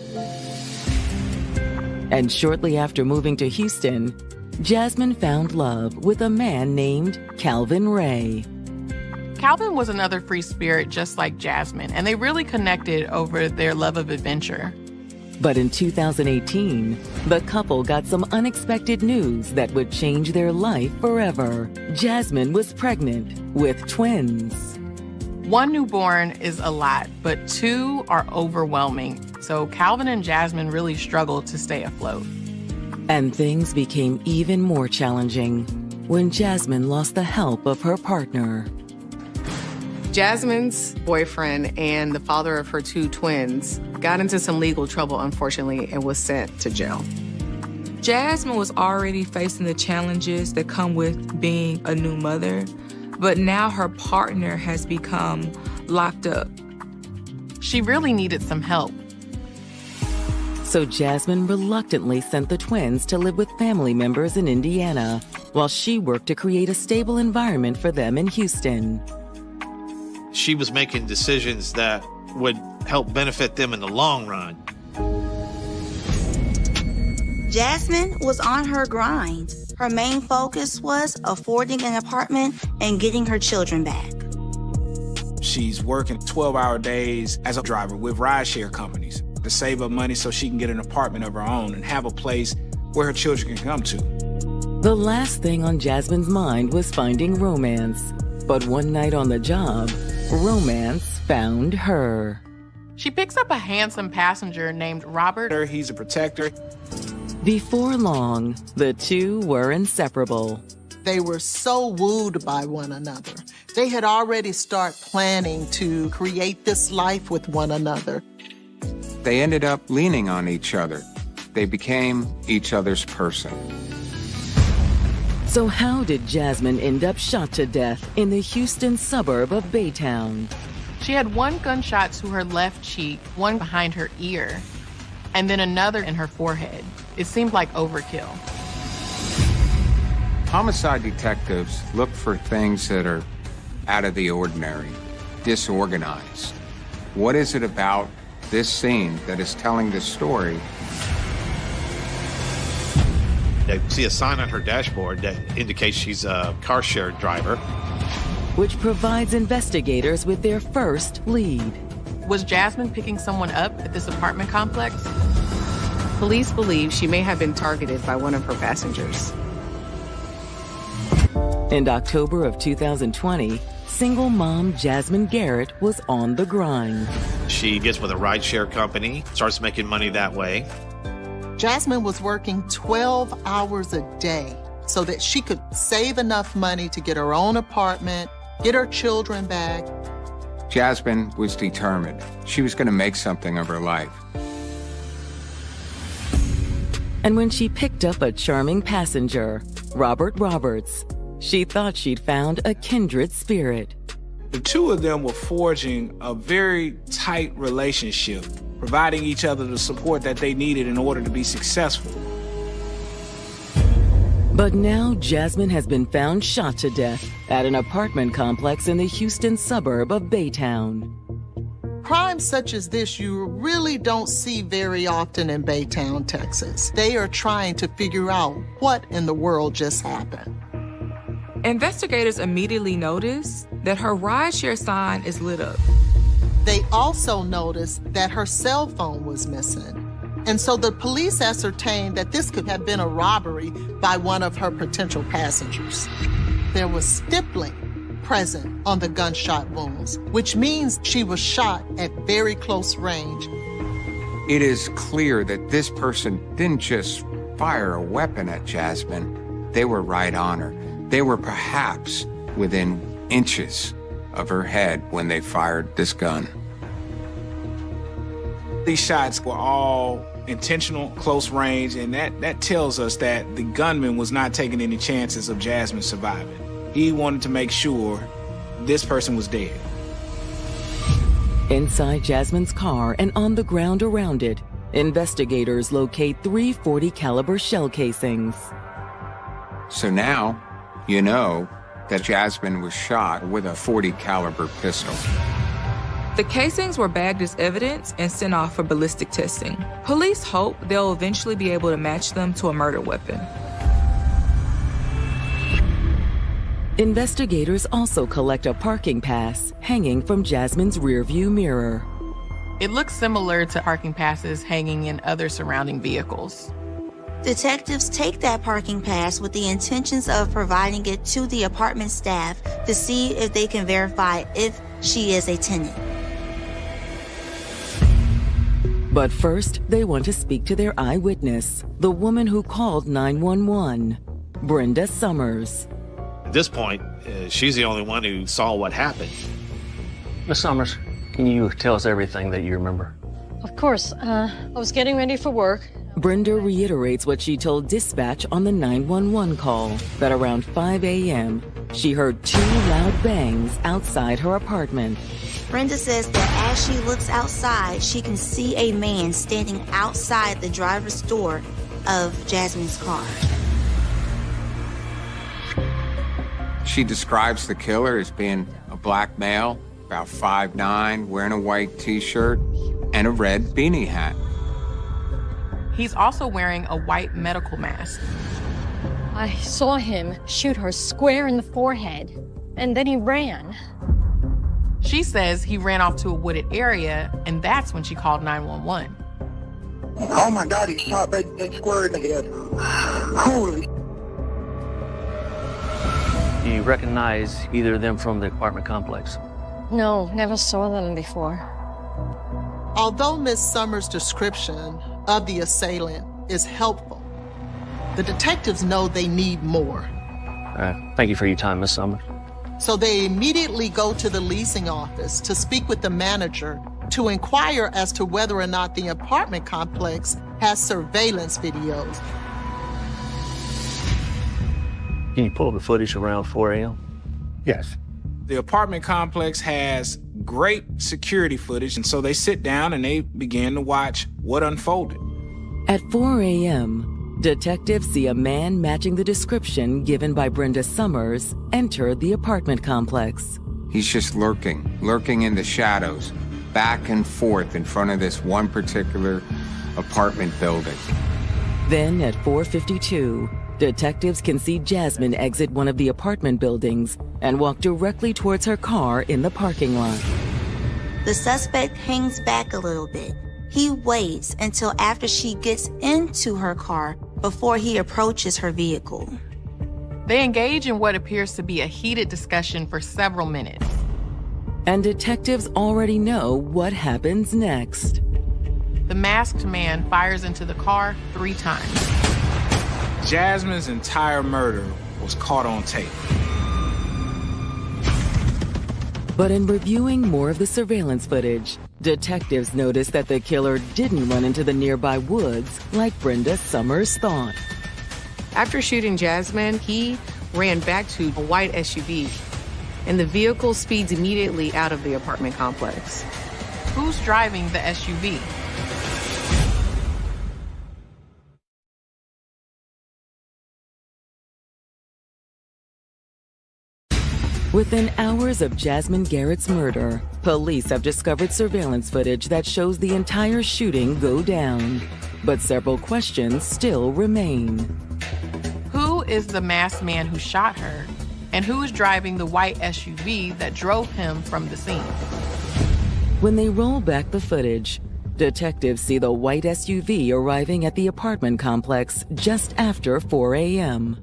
And shortly after moving to Houston, Jasmine found love with a man named Calvin Ray. Calvin was another free spirit just like Jasmine, and they really connected over their love of adventure. But in 2018, the couple got some unexpected news that would change their life forever. Jasmine was pregnant with twins. One newborn is a lot, but two are overwhelming. So Calvin and Jasmine really struggled to stay afloat. And things became even more challenging when Jasmine lost the help of her partner. Jasmine's boyfriend and the father of her two twins got into some legal trouble, unfortunately, and was sent to jail. Jasmine was already facing the challenges that come with being a new mother, but now her partner has become locked up. She really needed some help. So Jasmine reluctantly sent the twins to live with family members in Indiana, while she worked to create a stable environment for them in Houston. She was making decisions that would help benefit them in the long run. Jasmine was on her grind. Her main focus was affording an apartment and getting her children back. She's working 12-hour days as a driver with rideshare companies to save up money so she can get an apartment of her own and have a place where her children can come to. The last thing on Jasmine's mind was finding romance. But one night on the job, romance found her. She picks up a handsome passenger named Robert. He's a protector. Before long, the two were inseparable. They were so wooed by one another. They had already started planning to create this life with one another. They ended up leaning on each other. They became each other's person. So how did Jasmine end up shot to death in the Houston suburb of Baytown? She had one gunshot to her left cheek, one behind her ear, and then another in her forehead. It seemed like overkill. Homicide detectives look for things that are out of the ordinary, disorganized. What is it about this scene that is telling this story. They see a sign on her dashboard that indicates she's a car share driver, which provides investigators with their first lead. Was Jasmine picking someone up at this apartment complex? Police believe she may have been targeted by one of her passengers. In October of 2020, single mom Jasmine Garrett was on the grind. She gets with a rideshare company, starts making money that way. Jasmine was working 12 hours a day so that she could save enough money to get her own apartment, get her children back. Jasmine was determined. She was going to make something of her life. And when she picked up a charming passenger, Robert Roberts, she thought she'd found a kindred spirit. The two of them were forging a very tight relationship, providing each other the support that they needed in order to be successful. But now Jasmine has been found shot to death at an apartment complex in the Houston suburb of Baytown. Crimes such as this you really don't see very often in Baytown, Texas. They are trying to figure out what in the world just happened. Investigators immediately notice that her rideshare sign is lit up. They also noticed that her cell phone was missing. And so the police ascertained that this could have been a robbery by one of her potential passengers. There was stippling present on the gunshot wounds, which means she was shot at very close range. It is clear that this person didn't just fire a weapon at Jasmine. They were right on her. They were perhaps within inches of her head when they fired this gun. These shots were all intentional, close range, and that tells us that the gunman was not taking any chances of Jasmine surviving. He wanted to make sure this person was dead. Inside Jasmine's car and on the ground around it, investigators locate 3 .40 caliber shell casings. So now, you know that Jasmine was shot with a .40 caliber pistol. The casings were bagged as evidence and sent off for ballistic testing. Police hope they'll eventually be able to match them to a murder weapon. Investigators also collect a parking pass hanging from Jasmine's rearview mirror. It looks similar to parking passes hanging in other surrounding vehicles. Detectives take that parking pass with the intentions of providing it to the apartment staff to see if they can verify if she is a tenant. But first, they want to speak to their eyewitness, the woman who called 911, Brenda Summers. At this point, she's the only one who saw what happened. Miss Summers, can you tell us everything that you remember? Of course. I was getting ready for work. Brenda reiterates what she told dispatch on the 911 call, that around 5 a.m., she heard 2 loud bangs outside her apartment. Brenda says that as she looks outside, she can see a man standing outside the driver's door of Jasmine's car. She describes the killer as being a black male, about 5'9", wearing a white t-shirt and a red beanie hat. He's also wearing a white medical mask. I saw him shoot her square in the forehead, and then he ran. She says he ran off to a wooded area, and that's when she called 911. Oh my God, he shot right square in the head. Holy. Do you recognize either of them from the apartment complex? No, never saw them before. Although Ms. Summers' description of the assailant is helpful, the detectives know they need more. Thank you for your time, Miss Summers. So they immediately go to the leasing office to speak with the manager to inquire as to whether or not the apartment complex has surveillance videos. Can you pull up the footage around 4 a.m.? Yes. The apartment complex has great security footage, and so they sit down and they begin to watch what unfolded. At 4 a.m., detectives see a man matching the description given by Brenda Summers enter the apartment complex. He's just lurking in the shadows. back and forth in front of this one particular apartment building. Then at 4:52, detectives can see Jasmine exit one of the apartment buildings and walk directly towards her car in the parking lot. The suspect hangs back a little bit. He waits until after she gets into her car before he approaches her vehicle. They engage in what appears to be a heated discussion for several minutes. And detectives already know what happens next. The masked man fires into the car 3 times. Jasmine's entire murder was caught on tape. But in reviewing more of the surveillance footage, detectives noticed that the killer didn't run into the nearby woods like Brenda Summers thought. After shooting Jasmine, he ran back to a white SUV, and the vehicle speeds immediately out of the apartment complex. Who's driving the SUV? Within hours of Jasmine Garrett's murder, police have discovered surveillance footage that shows the entire shooting go down. But several questions still remain. Who is the masked man who shot her? And who is driving the white SUV that drove him from the scene? When they roll back the footage, detectives see the white SUV arriving at the apartment complex just after 4 a.m.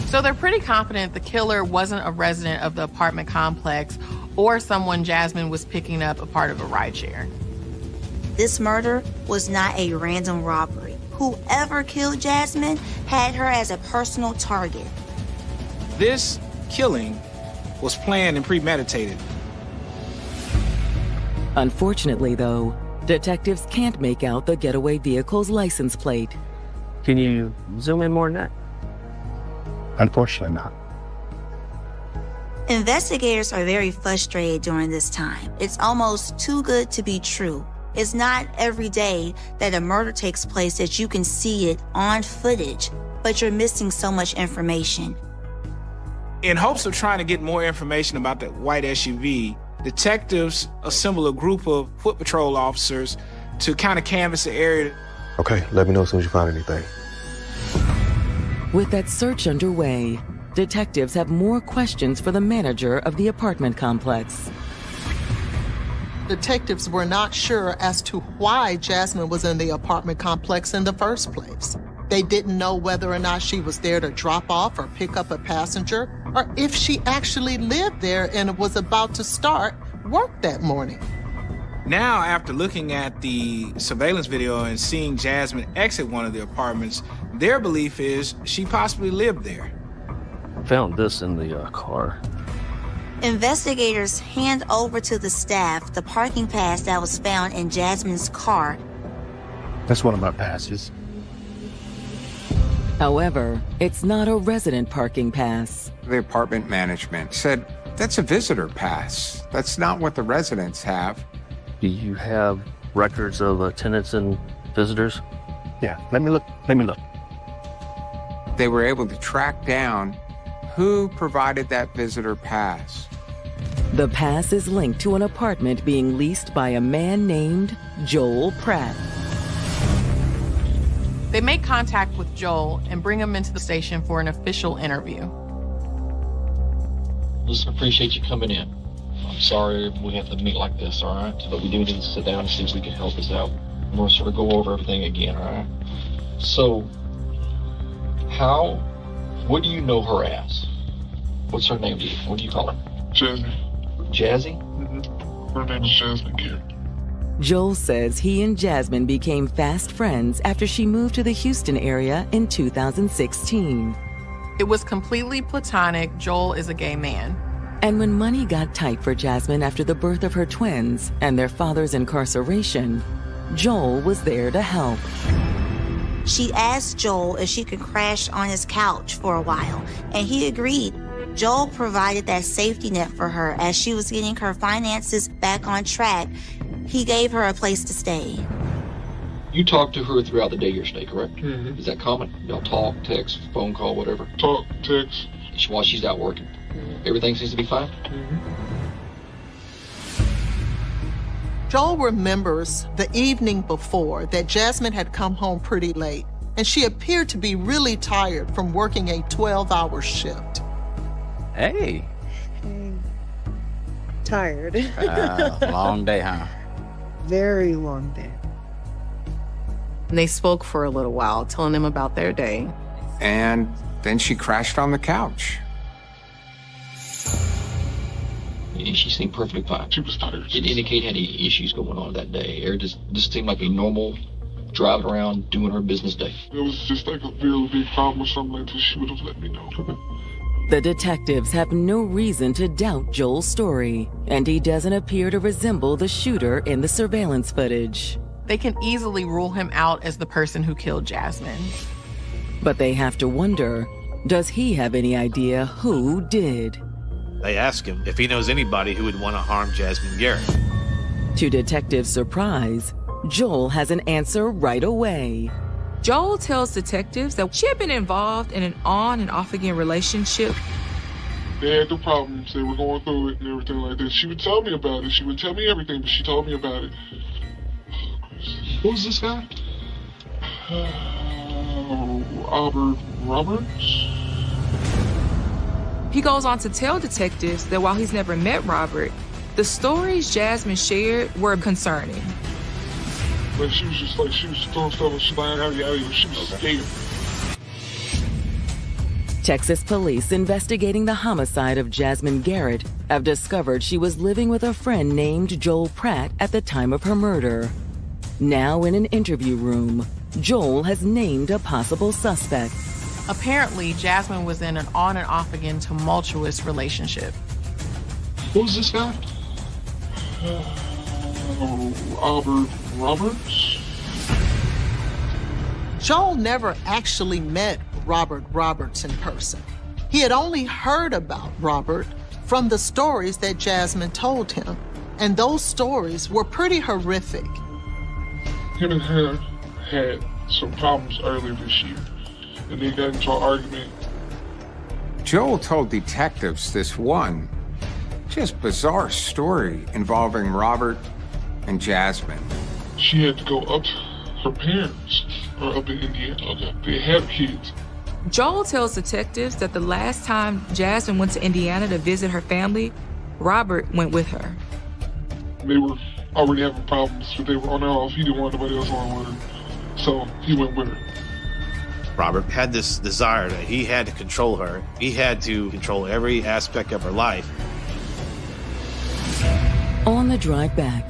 So they're pretty confident the killer wasn't a resident of the apartment complex or someone Jasmine was picking up a part of a rideshare. This murder was not a random robbery. Whoever killed Jasmine had her as a personal target. This killing was planned and premeditated. Unfortunately, though, detectives can't make out the getaway vehicle's license plate. Can you zoom in more than that? Unfortunately not. Investigators are very frustrated during this time. It's almost too good to be true. It's not every day that a murder takes place that you can see it on footage, but you're missing so much information. In hopes of trying to get more information about that white SUV, detectives assemble a group of foot patrol officers to kind of canvass the area. Okay, let me know as soon as you find anything. With that search underway, detectives have more questions for the manager of the apartment complex. Detectives were not sure as to why Jasmine was in the apartment complex in the first place. They didn't know whether or not she was there to drop off or pick up a passenger, or if she actually lived there and was about to start work that morning. Now, after looking at the surveillance video and seeing Jasmine exit one of the apartments, their belief is she possibly lived there. Found this in the car. Investigators hand over to the staff the parking pass that was found in Jasmine's car. That's one of my passes. However, it's not a resident parking pass. The apartment management said, that's a visitor pass. That's not what the residents have. Do you have records of tenants and visitors? Yeah, let me look. They were able to track down who provided that visitor pass. The pass is linked to an apartment being leased by a man named Joel Pratt. They make contact with Joel and bring him into the station for an official interview. Listen, appreciate you coming in. I'm sorry we have to meet like this, all right? But we do need to sit down and see if we can help us out. I'm going to sort of go over everything again, all right? So, what do you know her as? What's her name? What do you call her? Jazzy. Jazzy? Mm-hmm. Her name is Jasmine Garrett. Joel says he and Jasmine became fast friends after she moved to the Houston area in 2016. It was completely platonic. Joel is a gay man. And when money got tight for Jasmine after the birth of her twins and their father's incarceration, Joel was there to help. She asked Joel if she could crash on his couch for a while, and he agreed. Joel provided that safety net for her as she was getting her finances back on track. He gave her a place to stay. You talk to her throughout the day of your stay, correct? Mm-hmm. Is that common? Y'all talk, text, phone call, whatever? Talk, text. While she's out working. Everything seems to be fine? Joel remembers the evening before that Jasmine had come home pretty late, and she appeared to be really tired from working a 12-hour shift. Hey. Tired. Long day, huh? Very long day. And they spoke for a little while, telling him about their day. And then she crashed on the couch. And she seemed perfectly fine. She was tired. Didn't indicate any issues going on that day. Or just seemed like a normal driving around doing her business day. It was just like a really big problem or something like this. She would have let me know. The detectives have no reason to doubt Joel's story, and he doesn't appear to resemble the shooter in the surveillance footage. They can easily rule him out as the person who killed Jasmine. But they have to wonder, does he have any idea who did? They ask him if he knows anybody who would want to harm Jasmine Garrett. To detectives' surprise, Joel has an answer right away. Joel tells detectives that she had been involved in an on and off again relationship. They had the problems. They were going through it and everything like that. She would tell me about it. She would tell me everything, but she told me about it. Who's this guy? Albert Roberts? He goes on to tell detectives that while he's never met Robert, the stories Jasmine shared were concerning. Like she was just like, she was throwing stuff and she was like, she was scared. Texas police investigating the homicide of Jasmine Garrett have discovered she was living with a friend named Joel Pratt at the time of her murder. Now in an interview room, Joel has named a possible suspect. Apparently, Jasmine was in an on and off again tumultuous relationship. Who's this guy? Albert Roberts? Joel never actually met Robert Roberts in person. He had only heard about Robert from the stories that Jasmine told him, and those stories were pretty horrific. Him and her had some problems earlier this year, and they got into an argument. Joel told detectives this one, just bizarre story involving Robert and Jasmine. She had to go up. Her parents are up in Indiana. Okay. They have kids. Joel tells detectives that the last time Jasmine went to Indiana to visit her family, Robert went with her. They were already having problems, but they were on their own. He didn't want nobody else on with her, so he went with her. Robert had this desire that he had to control her. He had to control every aspect of her life. On the drive back,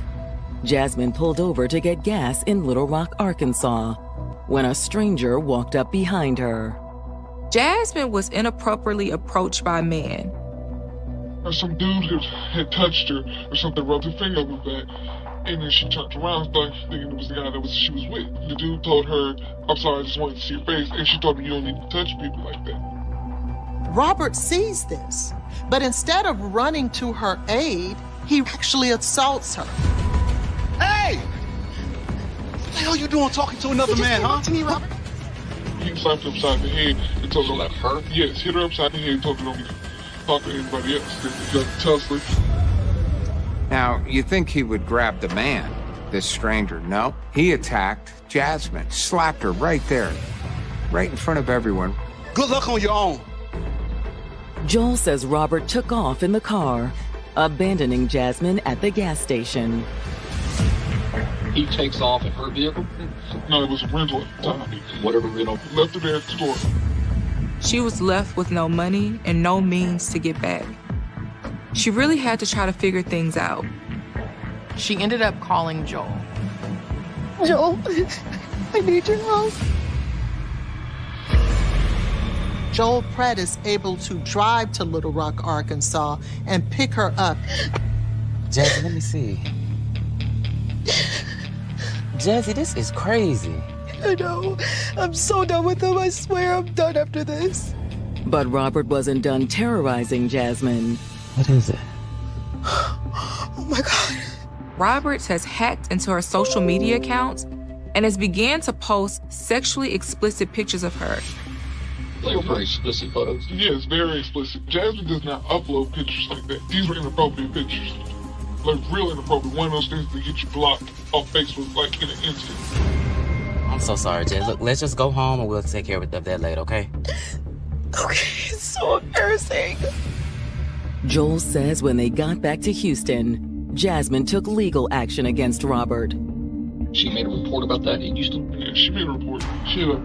Jasmine pulled over to get gas in Little Rock, Arkansas, when a stranger walked up behind her. Jasmine was inappropriately approached by a man. Or some dude had touched her or something, rubbed her finger up her back, and then she turned around thinking it was the guy that she was with. The dude told her, "I'm sorry, I just wanted to see your face," and she told me, "You don't need to touch people like that." Robert sees this, but instead of running to her aid, he actually assaults her. Hey! What the hell you doing talking to another man, huh? To me, Robert? He slapped her upside the head and told her, like, her? Yes, hit her upside the head and told her, "Don't talk to anybody else." Tell sleep. Now, you think he would grab the man, this stranger? No. He attacked Jasmine, slapped her right there, right in front of everyone. Good luck on your own. Joel says Robert took off in the car, abandoning Jasmine at the gas station. He takes off in her vehicle? No, it was a rental at the time. Whatever rental. Left her there at the store. She was left with no money and no means to get back. She really had to try to figure things out. She ended up calling Joel. Joel, I need your help. Joel Pratt is able to drive to Little Rock, Arkansas, and pick her up. Jazzy, let me see. Jazzy, this is crazy. I know. I'm so done with him. I swear I'm done after this. But Robert wasn't done terrorizing Jasmine. What is it? Oh my God. Roberts has hacked into her social media accounts and has began to post sexually explicit pictures of her. They were pretty explicit photos. Yes, very explicit. Jasmine does not upload pictures like that. These were inappropriate pictures. Like, real inappropriate. One of those things that get you blocked off Facebook, like, in an instant. I'm so sorry, Jazz. Look, let's just go home and we'll take care of that later, okay? Okay, it's so embarrassing. Joel says when they got back to Houston, Jasmine took legal action against Robert. She made a report about that in Houston? Yeah, she made a report. She had a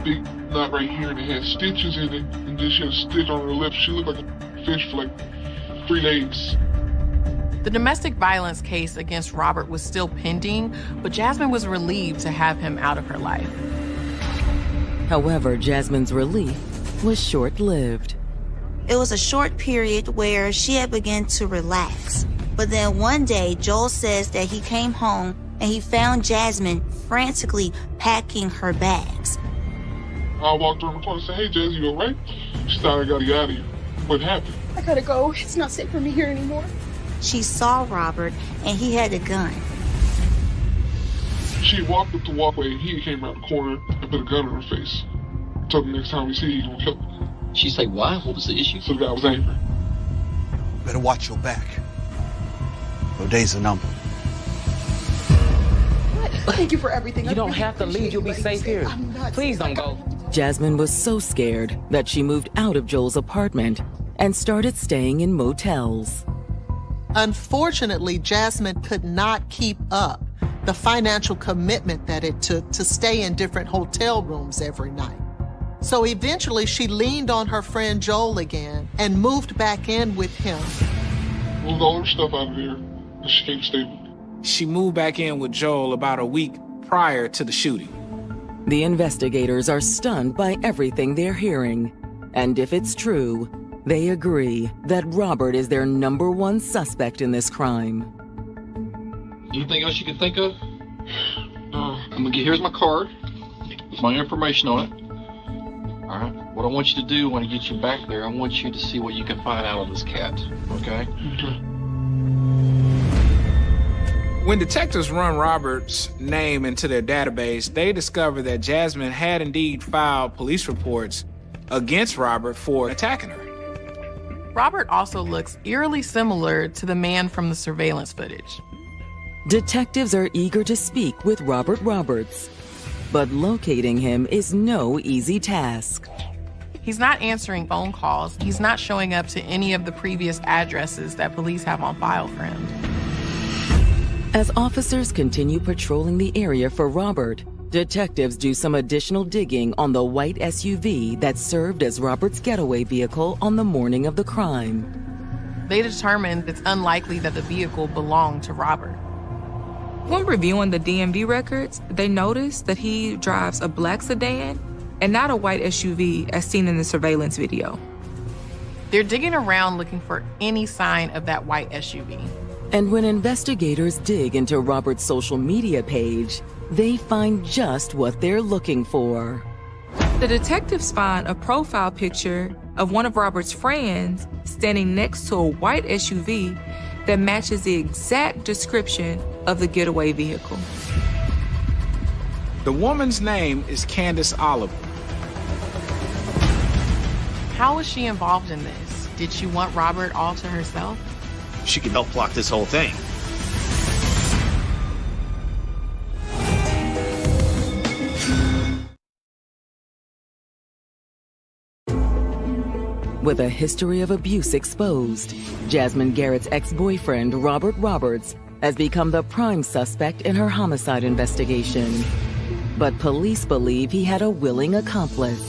big knot right here and it had stitches in it, and then she had a stitch on her lip. She looked like a fish for like 3 days. The domestic violence case against Robert was still pending, but Jasmine was relieved to have him out of her life. However, Jasmine's relief was short-lived. It was a short period where she had begun to relax. But then one day, Joel says that he came home and he found Jasmine frantically packing her bags. I walked around the corner and said, "Hey, Jazz, you all right?" She thought I gotta get out of here. What happened? I gotta go. It's not safe for me here anymore. She saw Robert and he had a gun. She walked up the walkway and he came around the corner and put a gun in her face. Told him next time we see you, he's gonna kill me. She say why? What was the issue? So the guy was angry. Better watch your back. Your days are numbered. Thank you for everything. You don't have to leave. You'll be safe here. Please don't go. Jasmine was so scared that she moved out of Joel's apartment and started staying in motels. Unfortunately, Jasmine could not keep up the financial commitment that it took to stay in different hotel rooms every night. So eventually she leaned on her friend Joel again and moved back in with him. Moved all her stuff out of there and she came stay with me. She moved back in with Joel about a week prior to the shooting. The investigators are stunned by everything they're hearing. And if it's true, they agree that Robert is their #1 suspect in this crime. Anything else you can think of? Here's my card with my information on it. All right. What I want you to do when I get you back there, I want you to see what you can find out of this cat. Okay? When detectives run Robert's name into their database, they discover that Jasmine had indeed filed police reports against Robert for attacking her. Robert also looks eerily similar to the man from the surveillance footage. Detectives are eager to speak with Robert Roberts, but locating him is no easy task. He's not answering phone calls. He's not showing up to any of the previous addresses that police have on file for him. As officers continue patrolling the area for Robert, detectives do some additional digging on the white SUV that served as Robert's getaway vehicle on the morning of the crime. They determined it's unlikely that the vehicle belonged to Robert. When reviewing the DMV records, they noticed that he drives a black sedan and not a white SUV as seen in the surveillance video. They're digging around looking for any sign of that white SUV. And when investigators dig into Robert's social media page, they find just what they're looking for. The detectives find a profile picture of one of Robert's friends standing next to a white SUV that matches the exact description of the getaway vehicle. The woman's name is Candace Oliver. How was she involved in this? Did she want Robert all to herself? She can help block this whole thing. With a history of abuse exposed, Jasmine Garrett's ex-boyfriend, Robert Roberts, has become the prime suspect in her homicide investigation. But police believe he had a willing accomplice.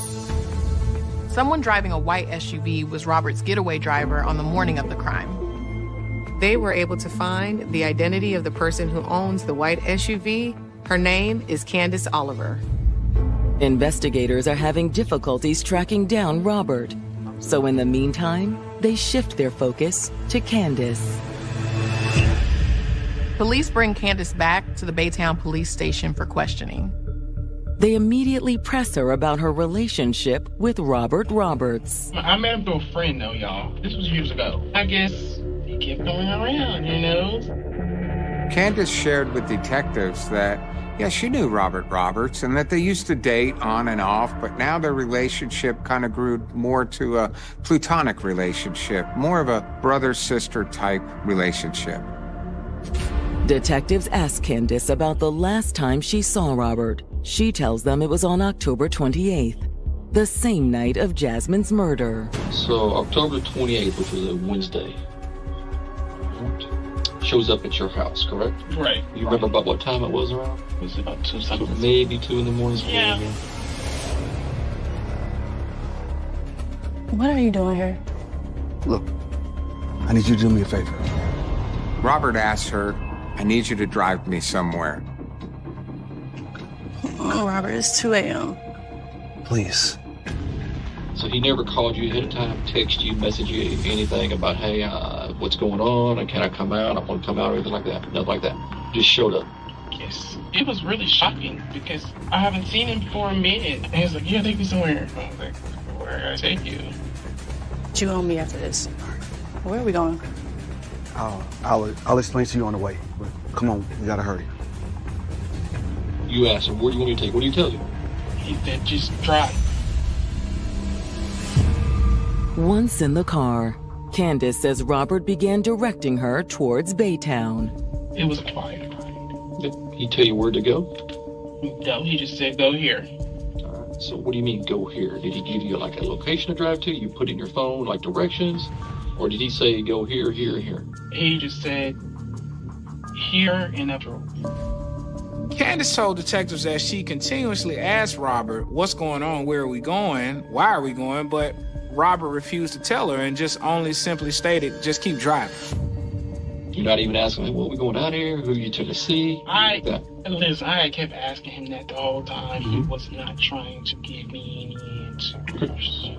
Someone driving a white SUV was Robert's getaway driver on the morning of the crime. They were able to find the identity of the person who owns the white SUV. Her name is Candace Oliver. Investigators are having difficulties tracking down Robert. So in the meantime, they shift their focus to Candace. Police bring Candace back to the Baytown police station for questioning. They immediately press her about her relationship with Robert Roberts. I met him through a friend, though, y'all. This was years ago. I guess he kept going around, you know? Candace shared with detectives that, yeah, she knew Robert Roberts and that they used to date on and off, but now their relationship kind of grew more to a platonic relationship, more of a brother-sister type relationship. Detectives ask Candace about the last time she saw Robert. She tells them it was on October 28th, the same night of Jasmine's murder. So October 28th, which was a Wednesday, shows up at your house, correct? Right. You remember about what time it was around? It was about 2 something. So maybe 2 in the morning. Yeah. What are you doing here? Look, I need you to do me a favor. Robert asked her, I need you to drive me somewhere. Oh, Robert, it's 2 a.m. Please. So he never called you ahead of time, text you, message you, anything about, hey, what's going on? Can I come out? I want to come out or anything like that. Nothing like that. Just showed up. Yes. It was really shocking because I haven't seen him for a minute. And he's like, yeah, take me somewhere. I was like, where can I take you? You owe me after this. Where are we going? I'll explain to you on the way. But come on, we gotta hurry. You asked him, where do you want me to take? What do you tell you? He said, just drive. Once in the car, Candace says Robert began directing her towards Baytown. It was a quiet ride. Did he tell you where to go? No, he just said, go here. All right. So what do you mean, go here? Did he give you like a location to drive to? You put in your phone like directions? Or did he say, go here, here, here? He just said, here and up. Candace told detectives that she continuously asked Robert, what's going on, where are we going, why are we going, but Robert refused to tell her and just only simply stated, just keep driving. You're not even asking him, well, we going out here, who you to see? I kept asking him that the whole time. He was not trying to give me any answers.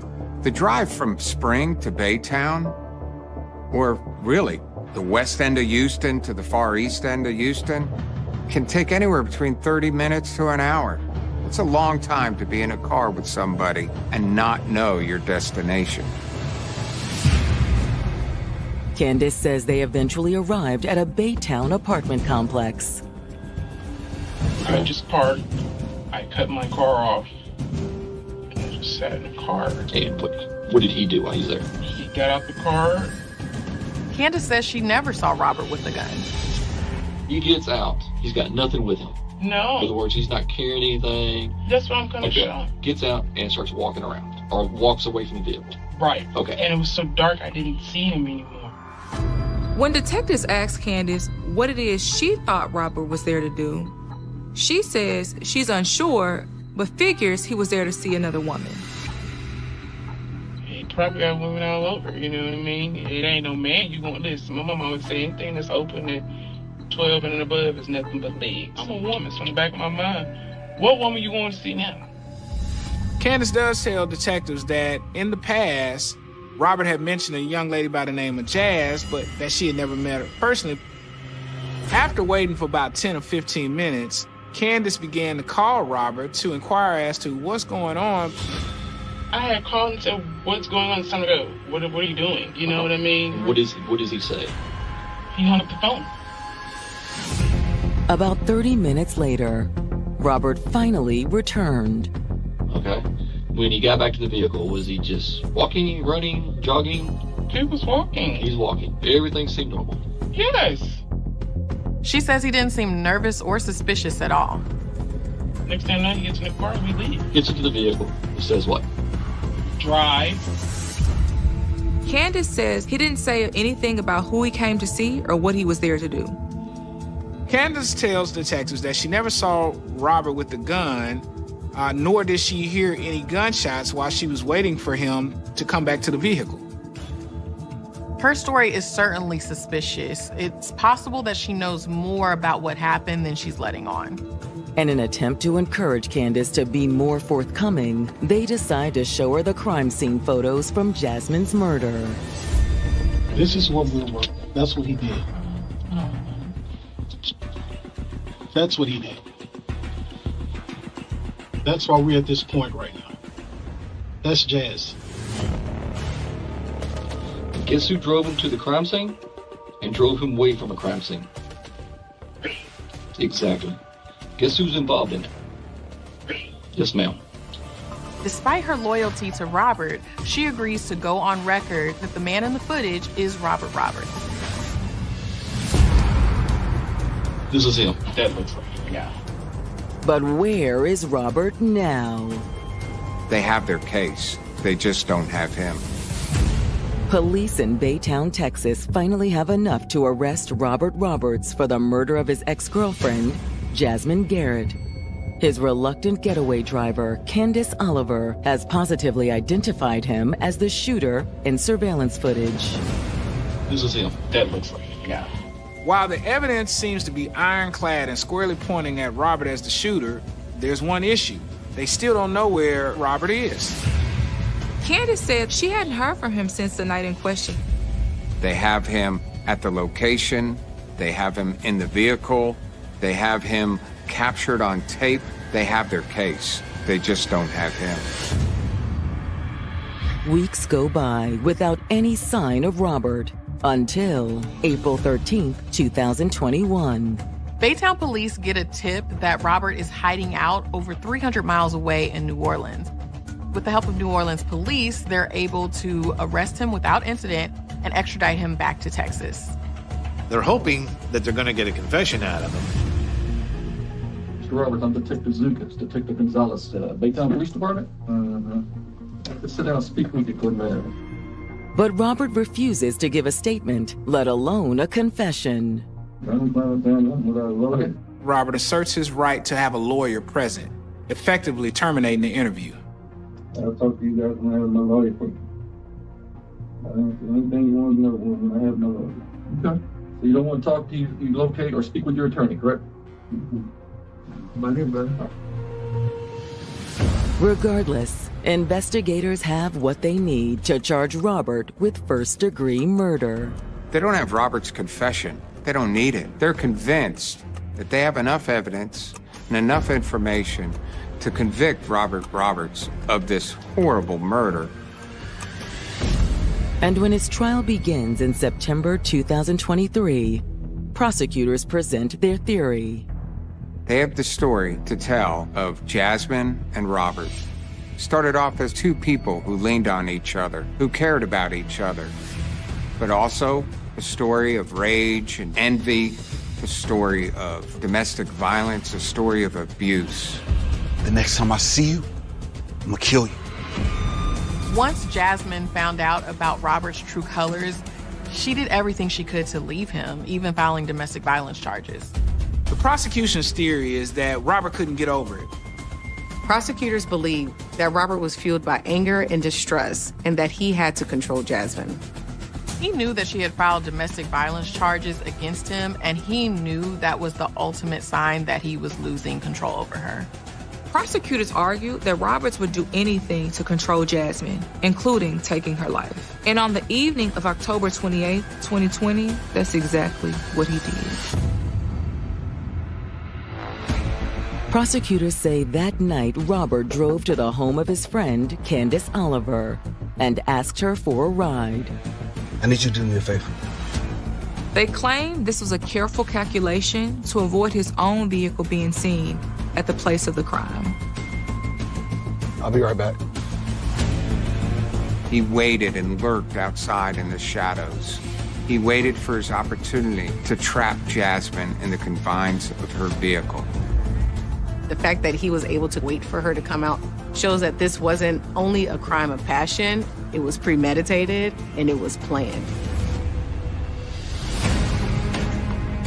The drive from Spring to Baytown, or really, the west end of Houston to the far east end of Houston, can take anywhere between 30 minutes to an hour. It's a long time to be in a car with somebody and not know your destination. Candace says they eventually arrived at a Baytown apartment complex. I just parked. I cut my car off. And I just sat in the car. And what did he do while he's there? He got out the car. Candace says she never saw Robert with a gun. He gets out. He's got nothing with him. No. In other words, he's not carrying anything. That's what I'm kind of shocked. Gets out and starts walking around. Or walks away from the vehicle. Right. Okay. And it was so dark, I didn't see him anymore. When detectives asked Candace what it is she thought Robert was there to do, she says she's unsure, but figures he was there to see another woman. He probably got women all over, you know what I mean? It ain't no man you gonna listen. My mama would say anything that's open at 12 and above is nothing but legs. I'm a woman, so in the back of my mind, what woman you want to see now? Candace does tell detectives that in the past, Robert had mentioned a young lady by the name of Jazz, but that she had never met her personally. After waiting for about 10 or 15 minutes, Candace began to call Robert to inquire as to what's going on. I had called and said, what's going on? It's time to go. What are you doing? You know what I mean? What does he say? He hung up the phone. About 30 minutes later, Robert finally returned. Okay. When he got back to the vehicle, was he just walking, running, jogging? He was walking. He's walking. Everything seemed normal. Yes. She says he didn't seem nervous or suspicious at all. Next time he gets in the car, we leave. Gets into the vehicle. He says what? Drive. Candace says he didn't say anything about who he came to see or what he was there to do. Candace tells detectives that she never saw Robert with the gun, nor did she hear any gunshots while she was waiting for him to come back to the vehicle. Her story is certainly suspicious. It's possible that she knows more about what happened than she's letting on. In an attempt to encourage Candace to be more forthcoming, they decide to show her the crime scene photos from Jasmine's murder. This is what we're working. That's what he did. That's what he did. That's why we're at this point right now. That's Jazz. Guess who drove him to the crime scene? And drove him away from the crime scene? Exactly. Guess who's involved in it? Yes, ma'am. Despite her loyalty to Robert, she agrees to go on record that the man in the footage is Robert Roberts. This is him. That looks like him. Yeah. But where is Robert now? They have their case. They just don't have him. Police in Baytown, Texas finally have enough to arrest Robert Roberts for the murder of his ex-girlfriend, Jasmine Garrett. His reluctant getaway driver, Candace Oliver, has positively identified him as the shooter in surveillance footage. This is him. That looks like him. Yeah. While the evidence seems to be ironclad and squarely pointing at Robert as the shooter, there's one issue. They still don't know where Robert is. Candace said she hadn't heard from him since the night in question. They have him at the location. They have him in the vehicle. They have him captured on tape. They have their case. They just don't have him. Weeks go by without any sign of Robert until April 13th, 2021. Baytown police get a tip that Robert is hiding out over 300 miles away in New Orleans. With the help of New Orleans police, they're able to arrest him without incident and extradite him back to Texas. They're hoping that they're going to get a confession out of him. Mr. Roberts, I'm Detective Zukas, Detective Gonzalez, Baytown Police Department. Let's sit down and speak with you, good man. But Robert refuses to give a statement, let alone a confession. Robert asserts his right to have a lawyer present, effectively terminating the interview. I'll talk to you guys when I have my lawyer for you. Anything you want to know when I have no lawyer. Okay. So you don't want to talk to you locate or speak with your attorney, correct? My name, man. Regardless, investigators have what they need to charge Robert with first-degree murder. They don't have Robert's confession. They don't need it. They're convinced that they have enough evidence and enough information to convict Robert Roberts of this horrible murder. And when his trial begins in September 2023, prosecutors present their theory. They have the story to tell of Jasmine and Robert. Started off as two people who leaned on each other, who cared about each other. But also a story of rage and envy, a story of domestic violence, a story of abuse. The next time I see you, I'm gonna kill you. Once Jasmine found out about Robert's true colors, she did everything she could to leave him, even filing domestic violence charges. The prosecution's theory is that Robert couldn't get over it. Prosecutors believe that Robert was fueled by anger and distress and that he had to control Jasmine. He knew that she had filed domestic violence charges against him, and he knew that was the ultimate sign that he was losing control over her. Prosecutors argued that Roberts would do anything to control Jasmine, including taking her life. And on the evening of October 28, 2020, that's exactly what he did. Prosecutors say that night Robert drove to the home of his friend, Candace Oliver, and asked her for a ride. I need you to do me a favor. They claim this was a careful calculation to avoid his own vehicle being seen at the place of the crime. I'll be right back. He waited and lurked outside in the shadows. He waited for his opportunity to trap Jasmine in the confines of her vehicle. The fact that he was able to wait for her to come out shows that this wasn't only a crime of passion, it was premeditated and it was planned.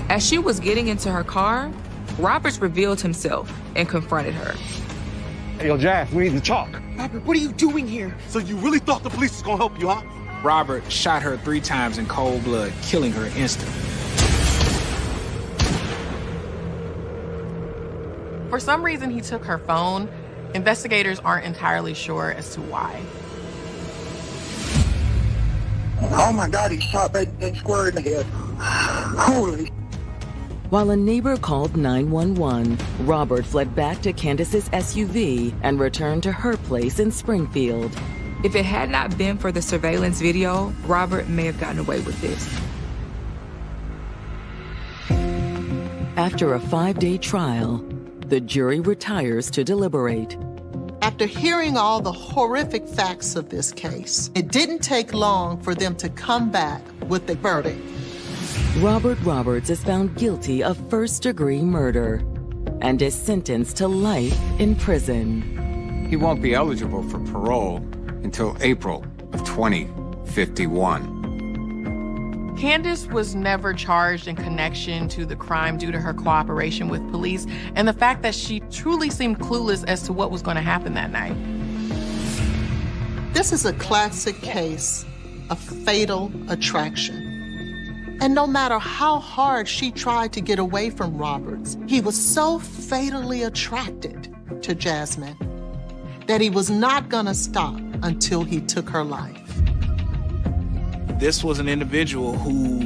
As she was getting into her car, Roberts revealed himself and confronted her. Hey, yo, Jazz, we need to talk. Robert, what are you doing here? So you really thought the police was gonna help you, huh? Robert shot her 3 times in cold blood, killing her instantly. For some reason, he took her phone. Investigators aren't entirely sure as to why. Oh my God, he shot right square in the head. Holy. While a neighbor called 911, Robert fled back to Candace's SUV and returned to her place in Springfield. If it had not been for the surveillance video, Robert may have gotten away with this. After a 5-day trial, the jury retires to deliberate. After hearing all the horrific facts of this case, it didn't take long for them to come back with the verdict. Robert Roberts is found guilty of first-degree murder and is sentenced to life in prison. He won't be eligible for parole until April of 2051. Candace was never charged in connection to the crime due to her cooperation with police and the fact that she truly seemed clueless as to what was going to happen that night. This is a classic case of fatal attraction. And no matter how hard she tried to get away from Roberts, he was so fatally attracted to Jasmine that he was not gonna stop until he took her life. This was an individual who,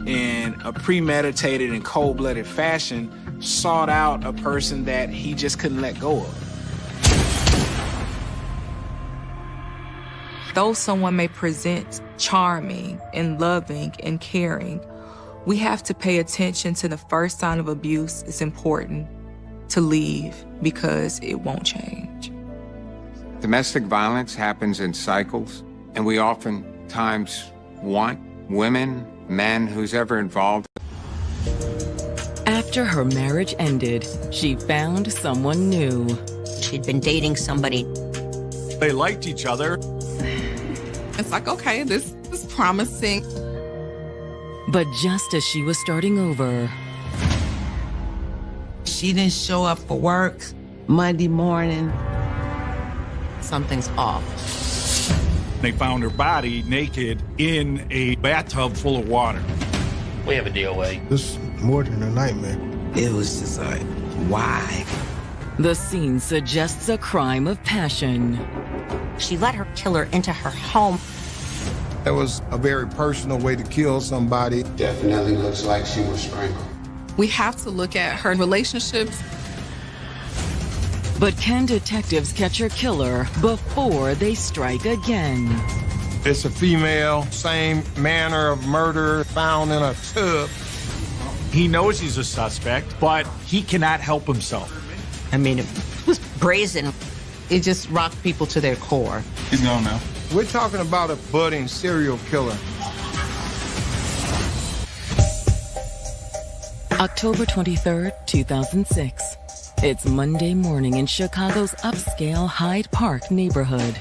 in a premeditated and cold-blooded fashion, sought out a person that he just couldn't let go of. Though someone may present charming and loving and caring, we have to pay attention to the first sign of abuse. It's important to leave because it won't change. Domestic violence happens in cycles, and we oftentimes want women, men, who's ever involved. After her marriage ended, she found someone new. She'd been dating somebody. They liked each other. It's like, okay, this is promising. But just as she was starting over, she didn't show up for work Monday morning. Something's off. They found her body naked in a bathtub full of water. We have a DOA. This is more than a nightmare. It was just like, why? the scene suggests a crime of passion. She let her killer into her home. That was a very personal way to kill somebody. Definitely looks like she was strangled. We have to look at her relationships. But can detectives catch her killer before they strike again? It's a female, same manner of murder, found in a tub. He knows he's a suspect, but he cannot help himself. I mean, it was brazen. It just rocked people to their core. He's gone now. We're talking about a budding serial killer. October 23rd, 2006. It's Monday morning in Chicago's upscale Hyde Park neighborhood.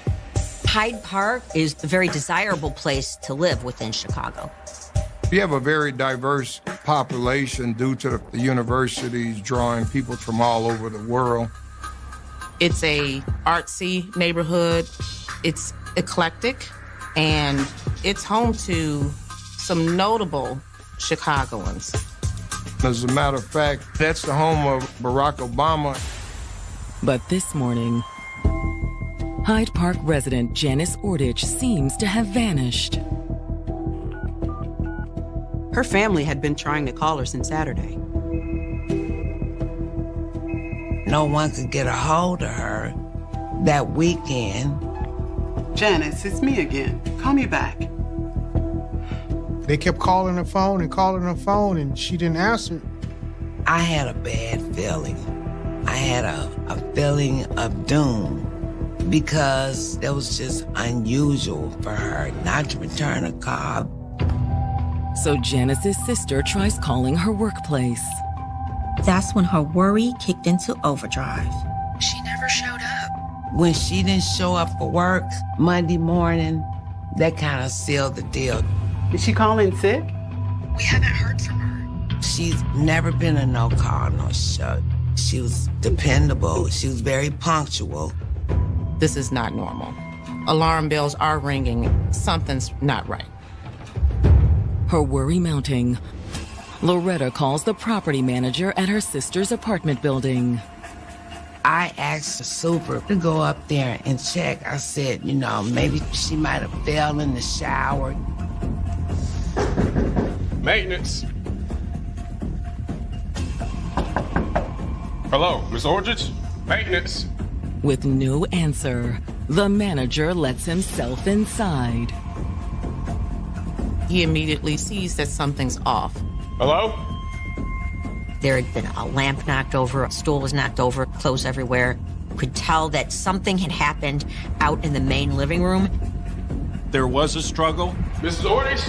Hyde Park is a very desirable place to live within Chicago. We have a very diverse population due to the universities drawing people from all over the world. It's a artsy neighborhood. It's eclectic, and it's home to some notable Chicagoans. As a matter of fact, that's the home of Barack Obama. But this morning, Hyde Park resident Janice Ordich seems to have vanished. Her family had been trying to call her since Saturday. No one could get a hold of her that weekend. Janice, it's me again. Call me back. They kept calling her phone and she didn't answer. I had a bad feeling. I had a feeling of doom because it was just unusual for her not to return a call. So Janice's sister tries calling her workplace. That's when her worry kicked into overdrive. She never showed up. When she didn't show up for work Monday morning, that kind of sealed the deal. Did she call in sick? We haven't heard from her. She's never been a no call, no show. She was dependable. She was very punctual. This is not normal. Alarm bells are ringing. Something's not right. Her worry mounting, Loretta calls the property manager at her sister's apartment building. I asked the super to go up there and check. I said, maybe she might have fell in the shower. Maintenance. Hello, Miss Ordich? Maintenance. With no answer, the manager lets himself inside. He immediately sees that something's off. Hello? There had been a lamp knocked over, a stool was knocked over, clothes everywhere. Could tell that something had happened out in the main living room. There was a struggle. Mrs. Ordich?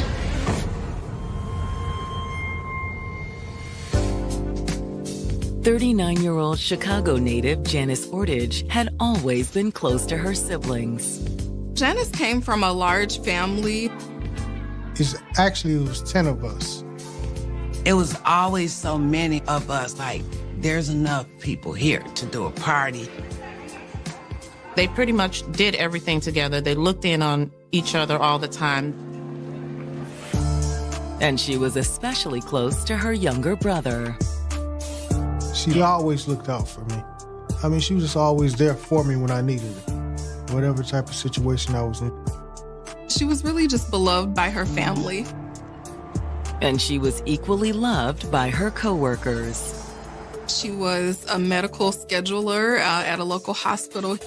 39-year-old Chicago native Janice Ortage had always been close to her siblings. Janice came from a large family. It was 10 of us. It was always so many of us, like, there's enough people here to do a party. They pretty much did everything together. They looked in on each other all the time. And she was especially close to her younger brother. She always looked out for me. I mean, she was just always there for me when I needed it, whatever type of situation I was in. She was really just beloved by her family. And she was equally loved by her coworkers. She was a medical scheduler at a local hospital.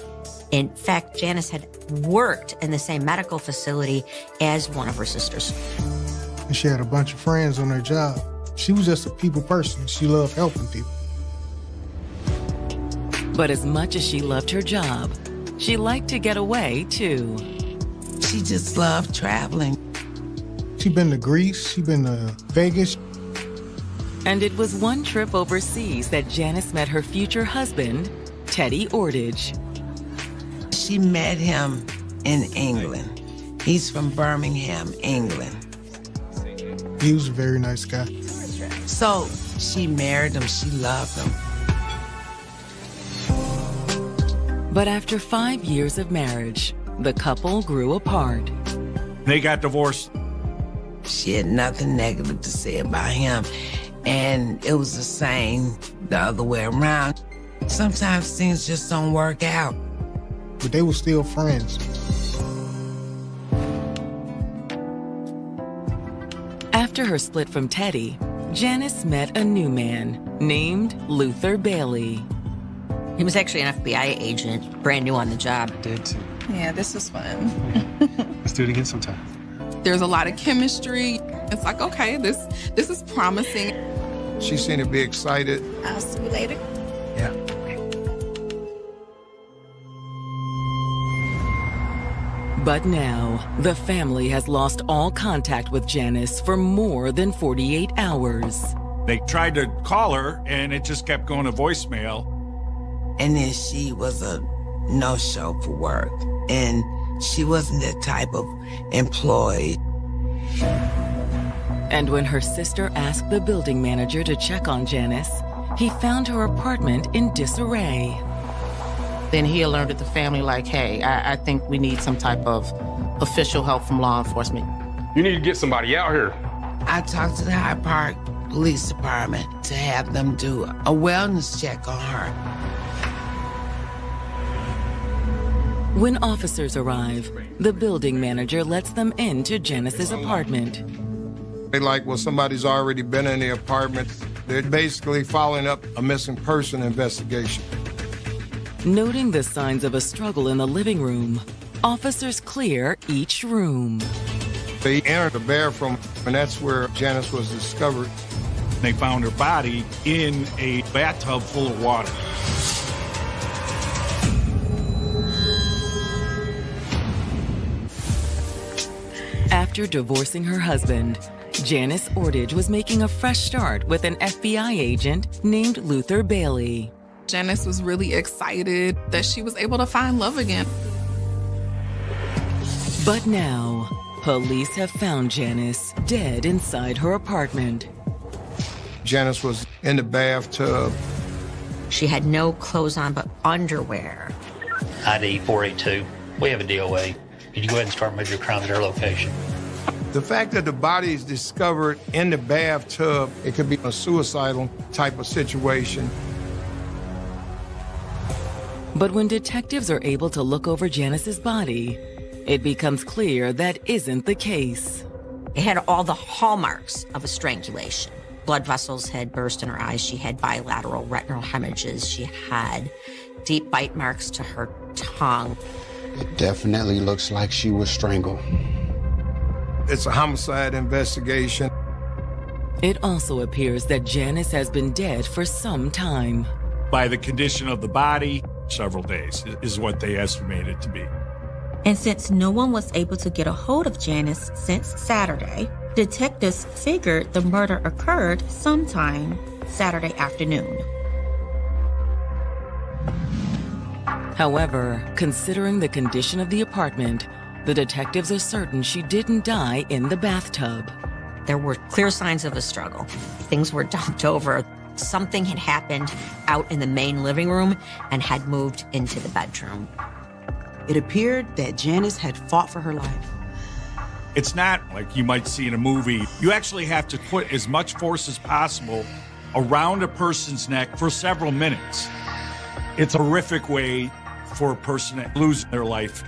In fact, Janice had worked in the same medical facility as one of her sisters. And she had a bunch of friends on her job. She was just a people person. She loved helping people. But as much as she loved her job, she liked to get away, too. She just loved traveling. She'd been to Greece, she'd been to Vegas. And it was one trip overseas that Janice met her future husband, Teddy Ortage. She met him in England. He's from Birmingham, England. He was a very nice guy. So she married him, she loved him. But after 5 years of marriage, the couple grew apart. They got divorced. She had nothing negative to say about him. And it was the same the other way around. Sometimes things just don't work out. But they were still friends. After her split from Teddy, Janice met a new man named Luther Bailey. He was actually an FBI agent, brand new on the job. Did too. Yeah, this is fun. Let's do it again sometime. There's a lot of chemistry. It's like, okay, this is promising. She seemed to be excited. I'll see you later. Yeah. But now, the family has lost all contact with Janice for more than 48 hours. They tried to call her, and it just kept going to voicemail. And then she was a no-show for work. And she wasn't that type of employee. And when her sister asked the building manager to check on Janice, he found her apartment in disarray. Then he alerted the family like, hey, I think we need some type of official help from law enforcement. You need to get somebody out here. I talked to the Hyde Park Police Department to have them do a wellness check on her. When officers arrive, the building manager lets them into Janice's apartment. They like, well, somebody's already been in the apartment. They're basically following up a missing person investigation. Noting the signs of a struggle in the living room, officers clear each room. They entered the bathroom, and that's where Janice was discovered. They found her body in a bathtub full of water. After divorcing her husband, Janice Ortage was making a fresh start with an FBI agent named Luther Bailey. Janice was really excited that she was able to find love again. But now, police have found Janice dead inside her apartment. Janice was in the bathtub. She had no clothes on but underwear. ID 482. We have a DOA. Could you go ahead and start moving your crime to their location? The fact that the body is discovered in the bathtub, it could be a suicidal type of situation. But when detectives are able to look over Janice's body, it becomes clear that isn't the case. It had all the hallmarks of a strangulation. Blood vessels had burst in her eyes. She had bilateral retinal hemorrhages. She had deep bite marks to her tongue. It definitely looks like she was strangled. It's a homicide investigation. It also appears that Janice has been dead for some time. By the condition of the body, several days is what they estimate it to be. And since no one was able to get a hold of Janice since Saturday, detectives figured the murder occurred sometime Saturday afternoon. However, considering the condition of the apartment, the detectives are certain she didn't die in the bathtub. There were clear signs of a struggle. Things were dumped over. Something had happened out in the main living room and had moved into the bedroom. It appeared that Janice had fought for her life. It's not like you might see in a movie. You actually have to put as much force as possible around a person's neck for several minutes. It's a horrific way for a person to lose their life.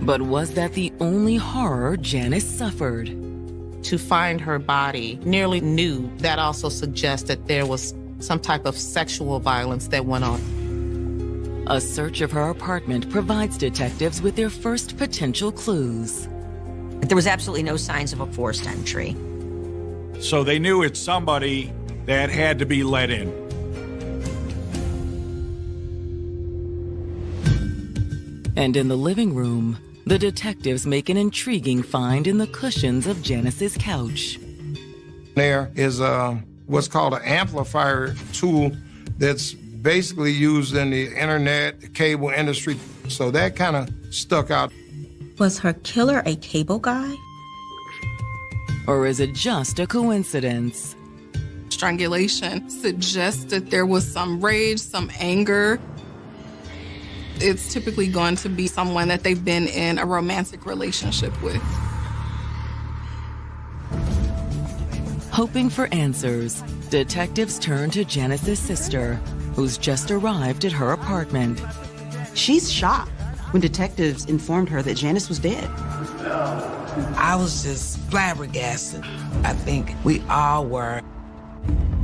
But was that the only horror Janice suffered? To find her body nearly nude, that also suggests that there was some type of sexual violence that went on. A search of her apartment provides detectives with their first potential clues. There was absolutely no signs of a forced entry. So they knew it's somebody that had to be let in. And in the living room, the detectives make an intriguing find in the cushions of Janice's couch. There is what's called an amplifier tool that's basically used in the internet, cable industry. So that kind of stuck out. Was her killer a cable guy? Or is it just a coincidence? Strangulation suggests that there was some rage, some anger. It's typically going to be someone that they've been in a romantic relationship with. Hoping for answers, detectives turn to Janice's sister, who's just arrived at her apartment. She's shocked when detectives informed her that Janice was dead. I was just flabbergasted. I think we all were.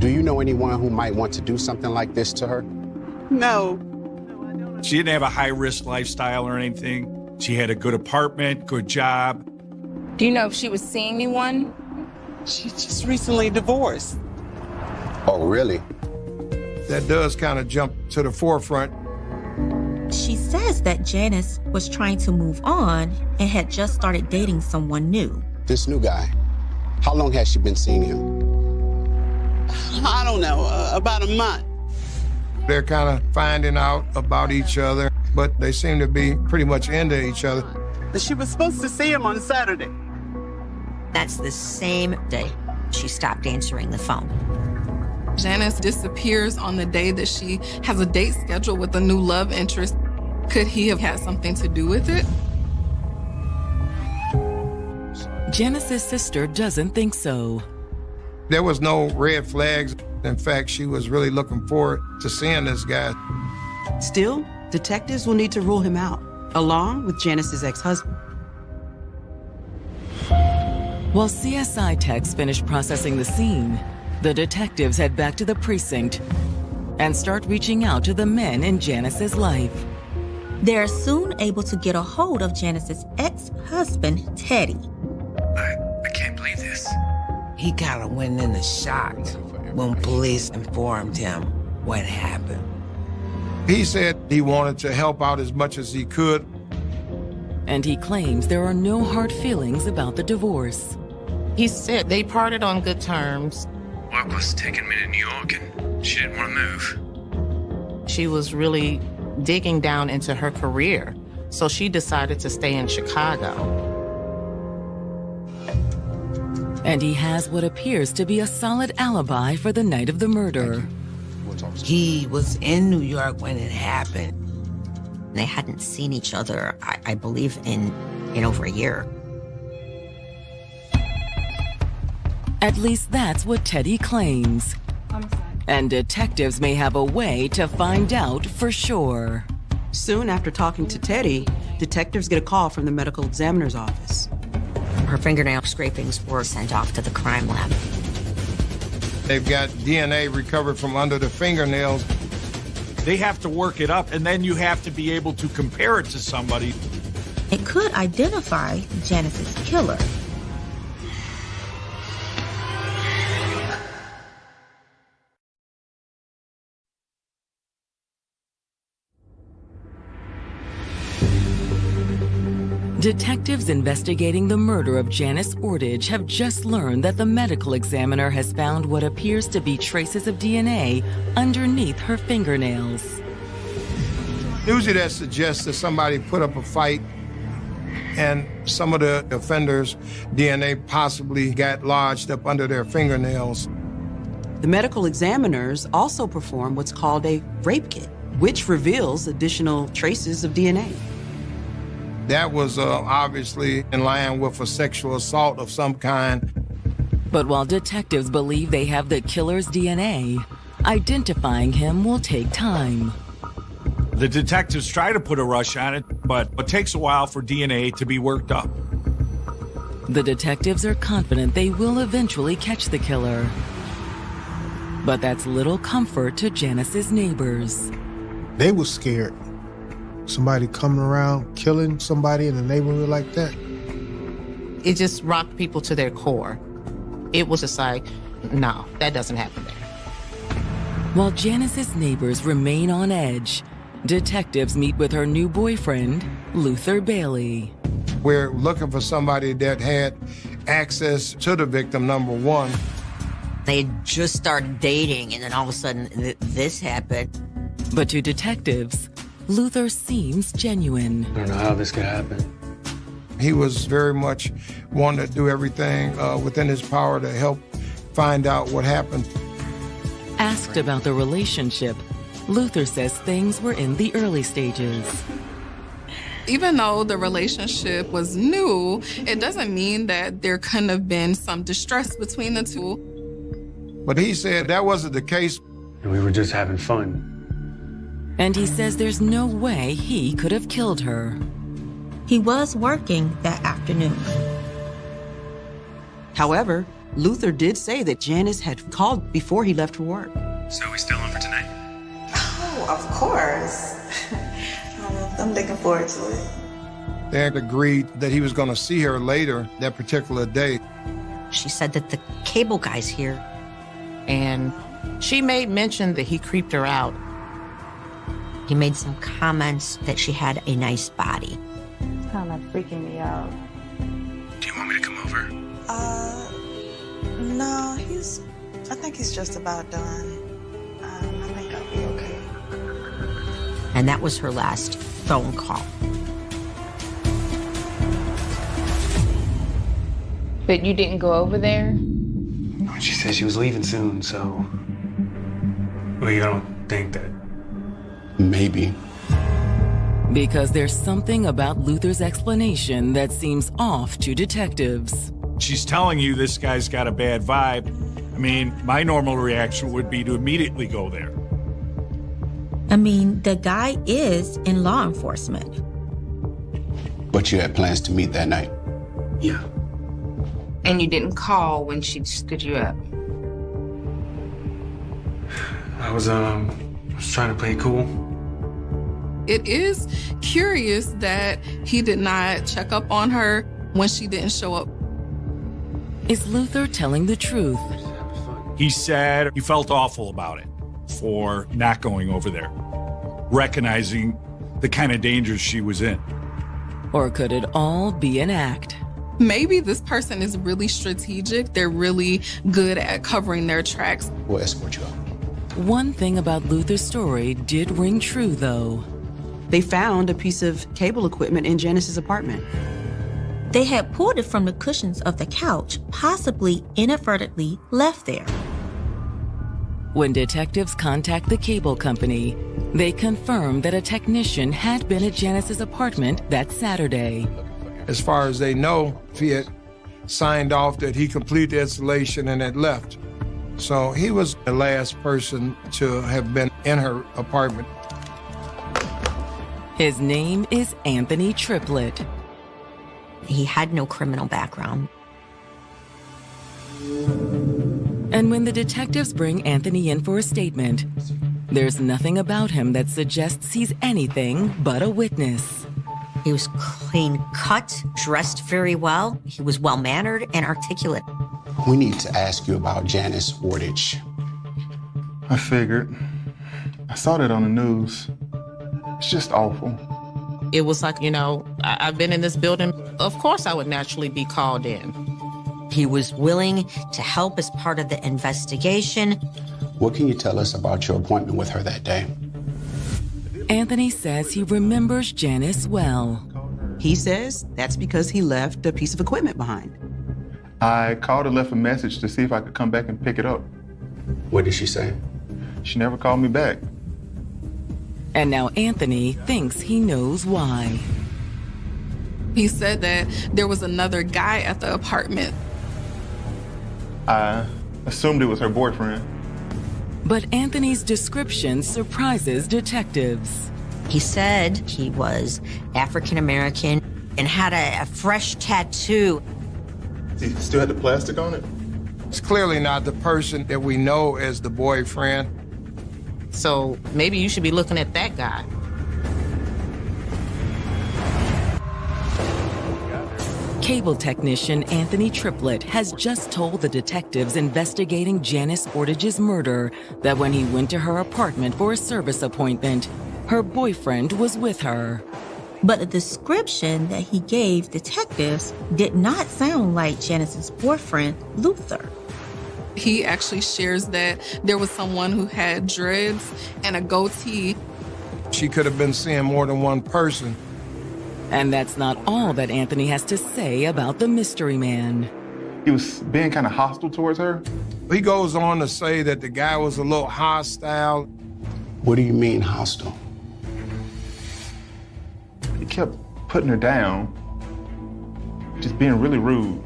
Do you know anyone who might want to do something like this to her? No. She didn't have a high-risk lifestyle or anything. She had a good apartment, good job. Do you know if she was seeing anyone? She just recently divorced. Oh, really? That does kind of jump to the forefront. She says that Janice was trying to move on and had just started dating someone new. This new guy, how long has she been seeing him? I don't know, about a month. They're kind of finding out about each other, but they seem to be pretty much into each other. She was supposed to see him on Saturday. That's the same day she stopped answering the phone. Janice disappears on the day that she has a date scheduled with a new love interest. Could he have had something to do with it? Janice's sister doesn't think so. There was no red flags. In fact, she was really looking forward to seeing this guy. Still, detectives will need to rule him out, along with Janice's ex-husband. While CSI techs finish processing the scene, the detectives head back to the precinct and start reaching out to the men in Janice's life. They're soon able to get a hold of Janice's ex-husband, Teddy. I can't believe this. He kind of went into shock when police informed him what happened. He said he wanted to help out as much as he could. And he claims there are no hard feelings about the divorce. He said they parted on good terms. Work was taking me to New York and she didn't want to move. She was really digging down into her career, so she decided to stay in Chicago. And he has what appears to be a solid alibi for the night of the murder. He was in New York when it happened. They hadn't seen each other, I believe, in over a year. At least that's what Teddy claims. And detectives may have a way to find out for sure. Soon after talking to Teddy, detectives get a call from the medical examiner's office. Her fingernail scrapings were sent off to the crime lab. They've got DNA recovered from under the fingernails. They have to work it up, and then you have to be able to compare it to somebody. It could identify Janice's killer. Detectives investigating the murder of Janice Ordich have just learned that the medical examiner has found what appears to be traces of DNA underneath her fingernails. Usually that suggests that somebody put up a fight and some of the offenders' DNA possibly got lodged up under their fingernails. The medical examiners also perform what's called a rape kit, which reveals additional traces of DNA. That was obviously in line with a sexual assault of some kind. But while detectives believe they have the killer's DNA, identifying him will take time. The detectives try to put a rush on it, but it takes a while for DNA to be worked up. The detectives are confident they will eventually catch the killer. But that's little comfort to Janice's neighbors. They were scared. Somebody coming around, killing somebody in the neighborhood like that. It just rocked people to their core. It was just like, no, that doesn't happen there. While Janice's neighbors remain on edge, detectives meet with her new boyfriend, Luther Bailey. We're looking for somebody that had access to the victim, number one. They had just started dating, and then all of a sudden, this happened. But to detectives, Luther seems genuine. I don't know how this could happen. He was very much wanting to do everything within his power to help find out what happened. Asked about the relationship, Luther says things were in the early stages. Even though the relationship was new, it doesn't mean that there couldn't have been some distress between the two. But he said that wasn't the case. We were just having fun. And he says there's no way he could have killed her. He was working that afternoon. However, Luther did say that Janice had called before he left for work. So we still on for tonight? Oh, of course. I'm looking forward to it. They had agreed that he was going to see her later that particular day. She said that the cable guy's here. And she made mention that he creeped her out. He made some comments that she had a nice body. It's kind of freaking me out. Do you want me to come over? No, I think he's just about done. I think I'll be okay. And that was her last phone call. But you didn't go over there? She said she was leaving soon, so... Well, you don't think that... Maybe. Because there's something about Luther's explanation that seems off to detectives. She's telling you this guy's got a bad vibe. I mean, my normal reaction would be to immediately go there. I mean, the guy is in law enforcement. But you had plans to meet that night? Yeah. And you didn't call when she stood you up? I was trying to play it cool. It is curious that he did not check up on her when she didn't show up. Is Luther telling the truth? He said he felt awful about it for not going over there, recognizing the kind of danger she was in. Or could it all be an act? Maybe this person is really strategic. They're really good at covering their tracks. We'll escort you out. One thing about Luther's story did ring true, though. They found a piece of cable equipment in Janice's apartment. They had pulled it from the cushions of the couch, possibly inadvertently left there. When detectives contact the cable company, they confirm that a technician had been at Janice's apartment that Saturday. As far as they know, he had signed off that he completed the installation and had left. So he was the last person to have been in her apartment. His name is Anthony Triplett. He had no criminal background. And when the detectives bring Anthony in for a statement, there's nothing about him that suggests he's anything but a witness. He was clean cut, dressed very well. He was well-mannered and articulate. We need to ask you about Janice Ordich. I figured. I saw that on the news. It's just awful. It was like, I've been in this building. Of course I would naturally be called in. He was willing to help as part of the investigation. What can you tell us about your appointment with her that day? Anthony says he remembers Janice well. He says that's because he left a piece of equipment behind. I called and left a message to see if I could come back and pick it up. What did she say? She never called me back. And now Anthony thinks he knows why. He said that there was another guy at the apartment. I assumed it was her boyfriend. But Anthony's description surprises detectives. He said he was African American and had a fresh tattoo. He still had the plastic on it? It's clearly not the person that we know as the boyfriend. So maybe you should be looking at that guy. Cable technician Anthony Triplett has just told the detectives investigating Janice Ortage's murder that when he went to her apartment for a service appointment, her boyfriend was with her. But the description that he gave detectives did not sound like Janice's boyfriend, Luther. He actually shares that there was someone who had dreads and a goatee. She could have been seeing more than one person. And that's not all that Anthony has to say about the mystery man. He was being kind of hostile towards her. He goes on to say that the guy was a little hostile. What do you mean hostile? He kept putting her down, just being really rude.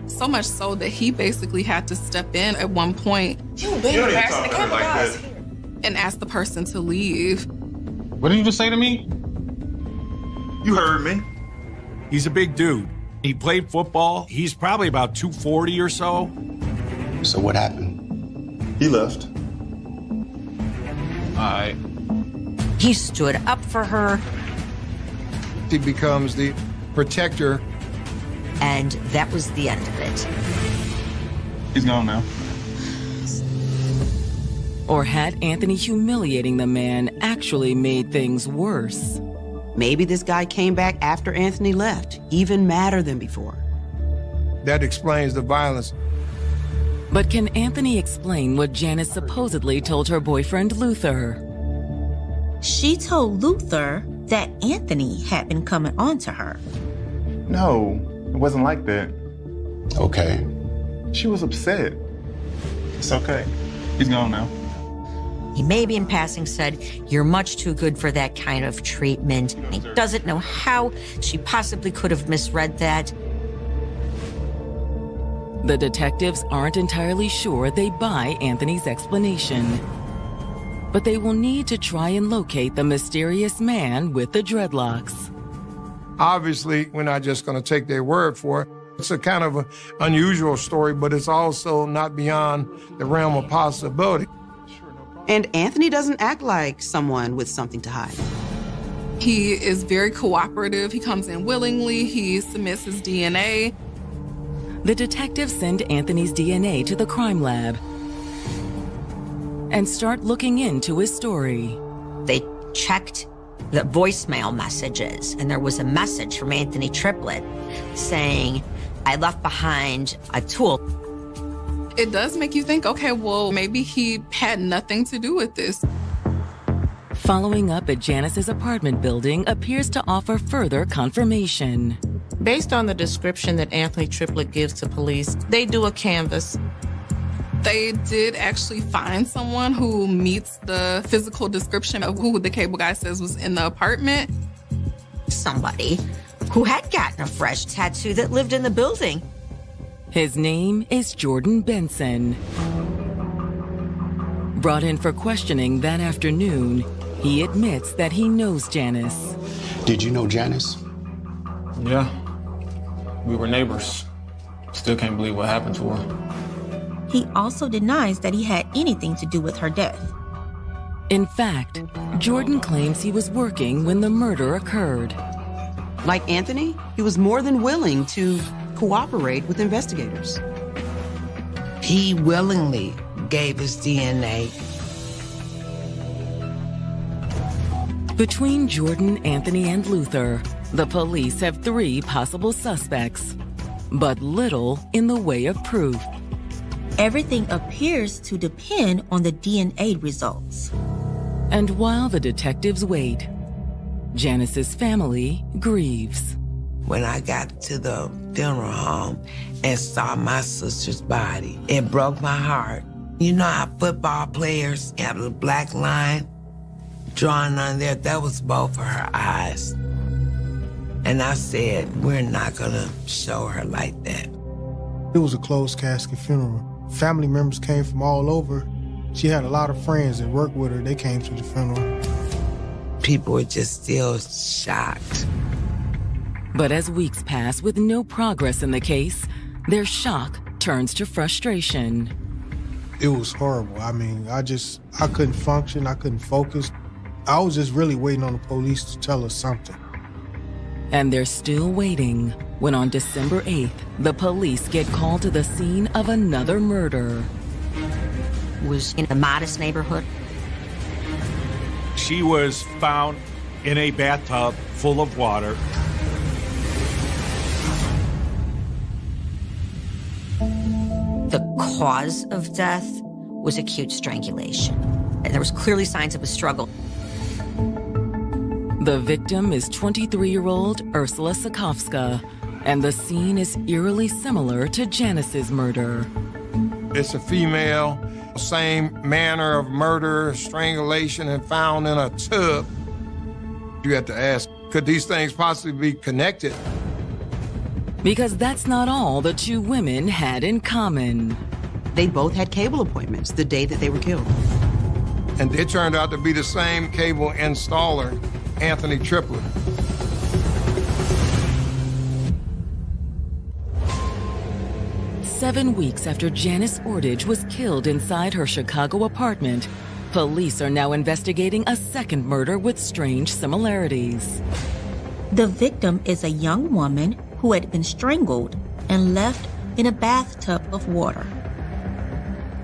So much so that he basically had to step in at one point and ask the person to leave. What did you just say to me? You heard me. He's a big dude. He played football. He's probably about 240 or so. So what happened? He left. All right. He stood up for her. He becomes the protector. And that was the end of it. He's gone now. Or had Anthony humiliating the man actually made things worse? Maybe this guy came back after Anthony left, even madder than before. That explains the violence. But can Anthony explain what Janice supposedly told her boyfriend Luther? She told Luther that Anthony had been coming on to her. No, it wasn't like that. Okay. She was upset. It's okay. He's gone now. He maybe in passing said, "You're much too good for that kind of treatment." He doesn't know how she possibly could have misread that. The detectives aren't entirely sure they buy Anthony's explanation. But they will need to try and locate the mysterious man with the dreadlocks. Obviously, we're not just going to take their word for it. It's a kind of an unusual story, but it's also not beyond the realm of possibility. And Anthony doesn't act like someone with something to hide. He is very cooperative. He comes in willingly. He submits his DNA. The detectives send Anthony's DNA to the crime lab and start looking into his story. They checked the voicemail messages, and there was a message from Anthony Triplett saying, "I left behind a tool." It does make you think, okay, well, maybe he had nothing to do with this. Following up at Janice's apartment building appears to offer further confirmation. Based on the description that Anthony Triplett gives to police, they do a canvass. They did actually find someone who meets the physical description of who the cable guy says was in the apartment. Somebody who had gotten a fresh tattoo that lived in the building. His name is Jordan Benson. Brought in for questioning that afternoon, he admits that he knows Janice. Did you know Janice? Yeah. We were neighbors. Still can't believe what happened to her. He also denies that he had anything to do with her death. In fact, Jordan claims he was working when the murder occurred. Like Anthony, he was more than willing to cooperate with investigators. He willingly gave his DNA. Between Jordan, Anthony, and Luther, the police have 3 possible suspects, but little in the way of proof. Everything appears to depend on the DNA results. And while the detectives wait, Janice's family grieves. When I got to the funeral home and saw my sister's body, it broke my heart. You know how football players have a black line drawn on there? That was both of her eyes. And I said, we're not gonna show her like that. It was a closed casket funeral. Family members came from all over. She had a lot of friends that worked with her. They came to the funeral. People were just still shocked. But as weeks pass with no progress in the case, their shock turns to frustration. It was horrible. I mean, I couldn't function. I couldn't focus. I was just really waiting on the police to tell us something. And they're still waiting when on December 8th, the police get called to the scene of another murder. Was in a modest neighborhood. She was found in a bathtub full of water. The cause of death was acute strangulation. And there was clearly signs of a struggle. The victim is 23-year-old Ursula Sakowska, and the scene is eerily similar to Janice's murder. It's a female, same manner of murder, strangulation, and found in a tub. You have to ask, could these things possibly be connected? Because that's not all the 2 women had in common. They both had cable appointments the day that they were killed. And it turned out to be the same cable installer, Anthony Triplett. Seven weeks after Janice Ordage was killed inside her Chicago apartment, police are now investigating a second murder with strange similarities. The victim is a young woman who had been strangled and left in a bathtub of water.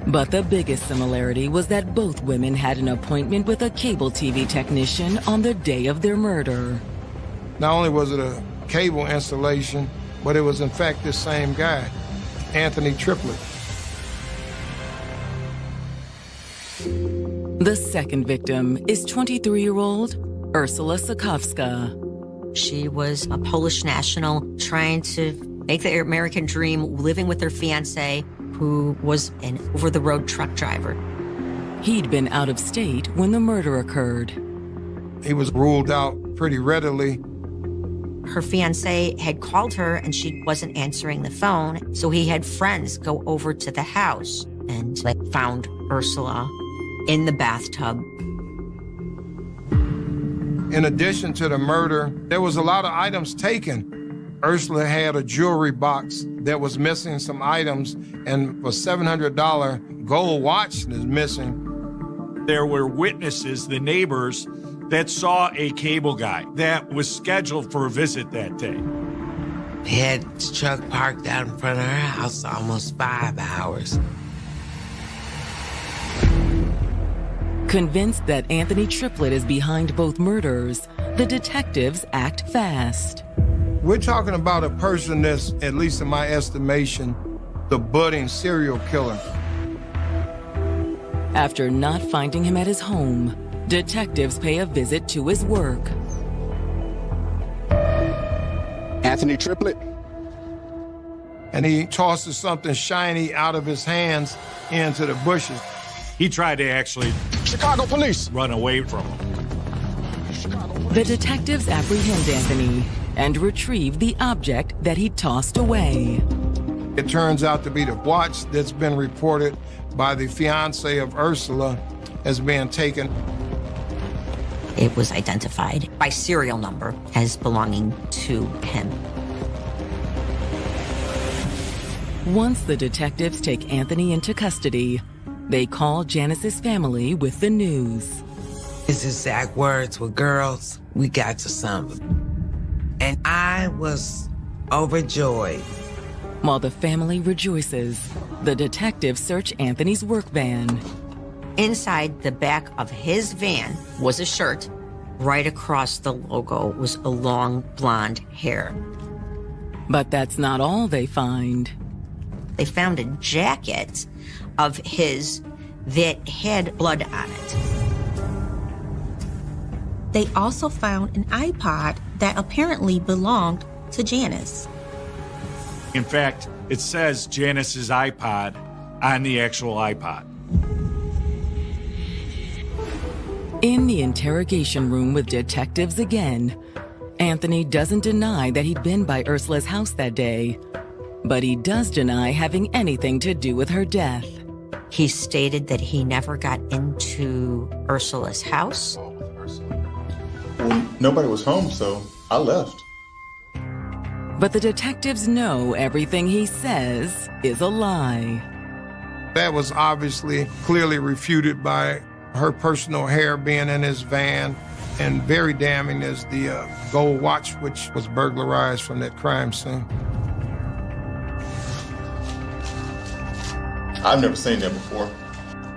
But the biggest similarity was that both women had an appointment with a cable TV technician on the day of their murder. Not only was it a cable installation, but it was in fact this same guy, Anthony Triplett. The second victim is 23-year-old Ursula Sakowska. She was a Polish national trying to make the American dream, living with her fiancé, who was an over-the-road truck driver. He'd been out of state when the murder occurred. He was ruled out pretty readily. Her fiancé had called her and she wasn't answering the phone, so he had friends go over to the house and found Ursula in the bathtub. In addition to the murder, there was a lot of items taken. Ursula had a jewelry box that was missing some items, and a $700 gold watch is missing. There were witnesses, the neighbors, that saw a cable guy that was scheduled for a visit that day. He had his truck parked out in front of her house almost 5 hours. Convinced that Anthony Triplett is behind both murders, the detectives act fast. We're talking about a person that's, at least in my estimation, the budding serial killer. After not finding him at his home, detectives pay a visit to his work. Anthony Triplett? And he tosses something shiny out of his hands into the bushes. He tried to actually Chicago police run away from him. The detectives apprehend Anthony and retrieve the object that he tossed away. It turns out to be the watch that's been reported by the fiancé of Ursula as being taken. It was identified by serial number as belonging to him. Once the detectives take Anthony into custody, they call Janice's family with the news. His exact words were, "Girls, we got to something." And I was overjoyed. While the family rejoices, the detectives search Anthony's work van. Inside the back of his van was a shirt Right across the logo was a long blonde hair. But that's not all they find. They found a jacket of his that had blood on it. They also found an iPod that apparently belonged to Janice. In fact, it says Janice's iPod on the actual iPod. In the interrogation room with detectives again, Anthony doesn't deny that he'd been by Ursula's house that day, but he does deny having anything to do with her death. He stated that he never got into Ursula's house. Well, nobody was home, so I left. But the detectives know everything he says is a lie. That was obviously clearly refuted by her personal hair being in his van, and very damning is the gold watch, which was burglarized from that crime scene. I've never seen that before.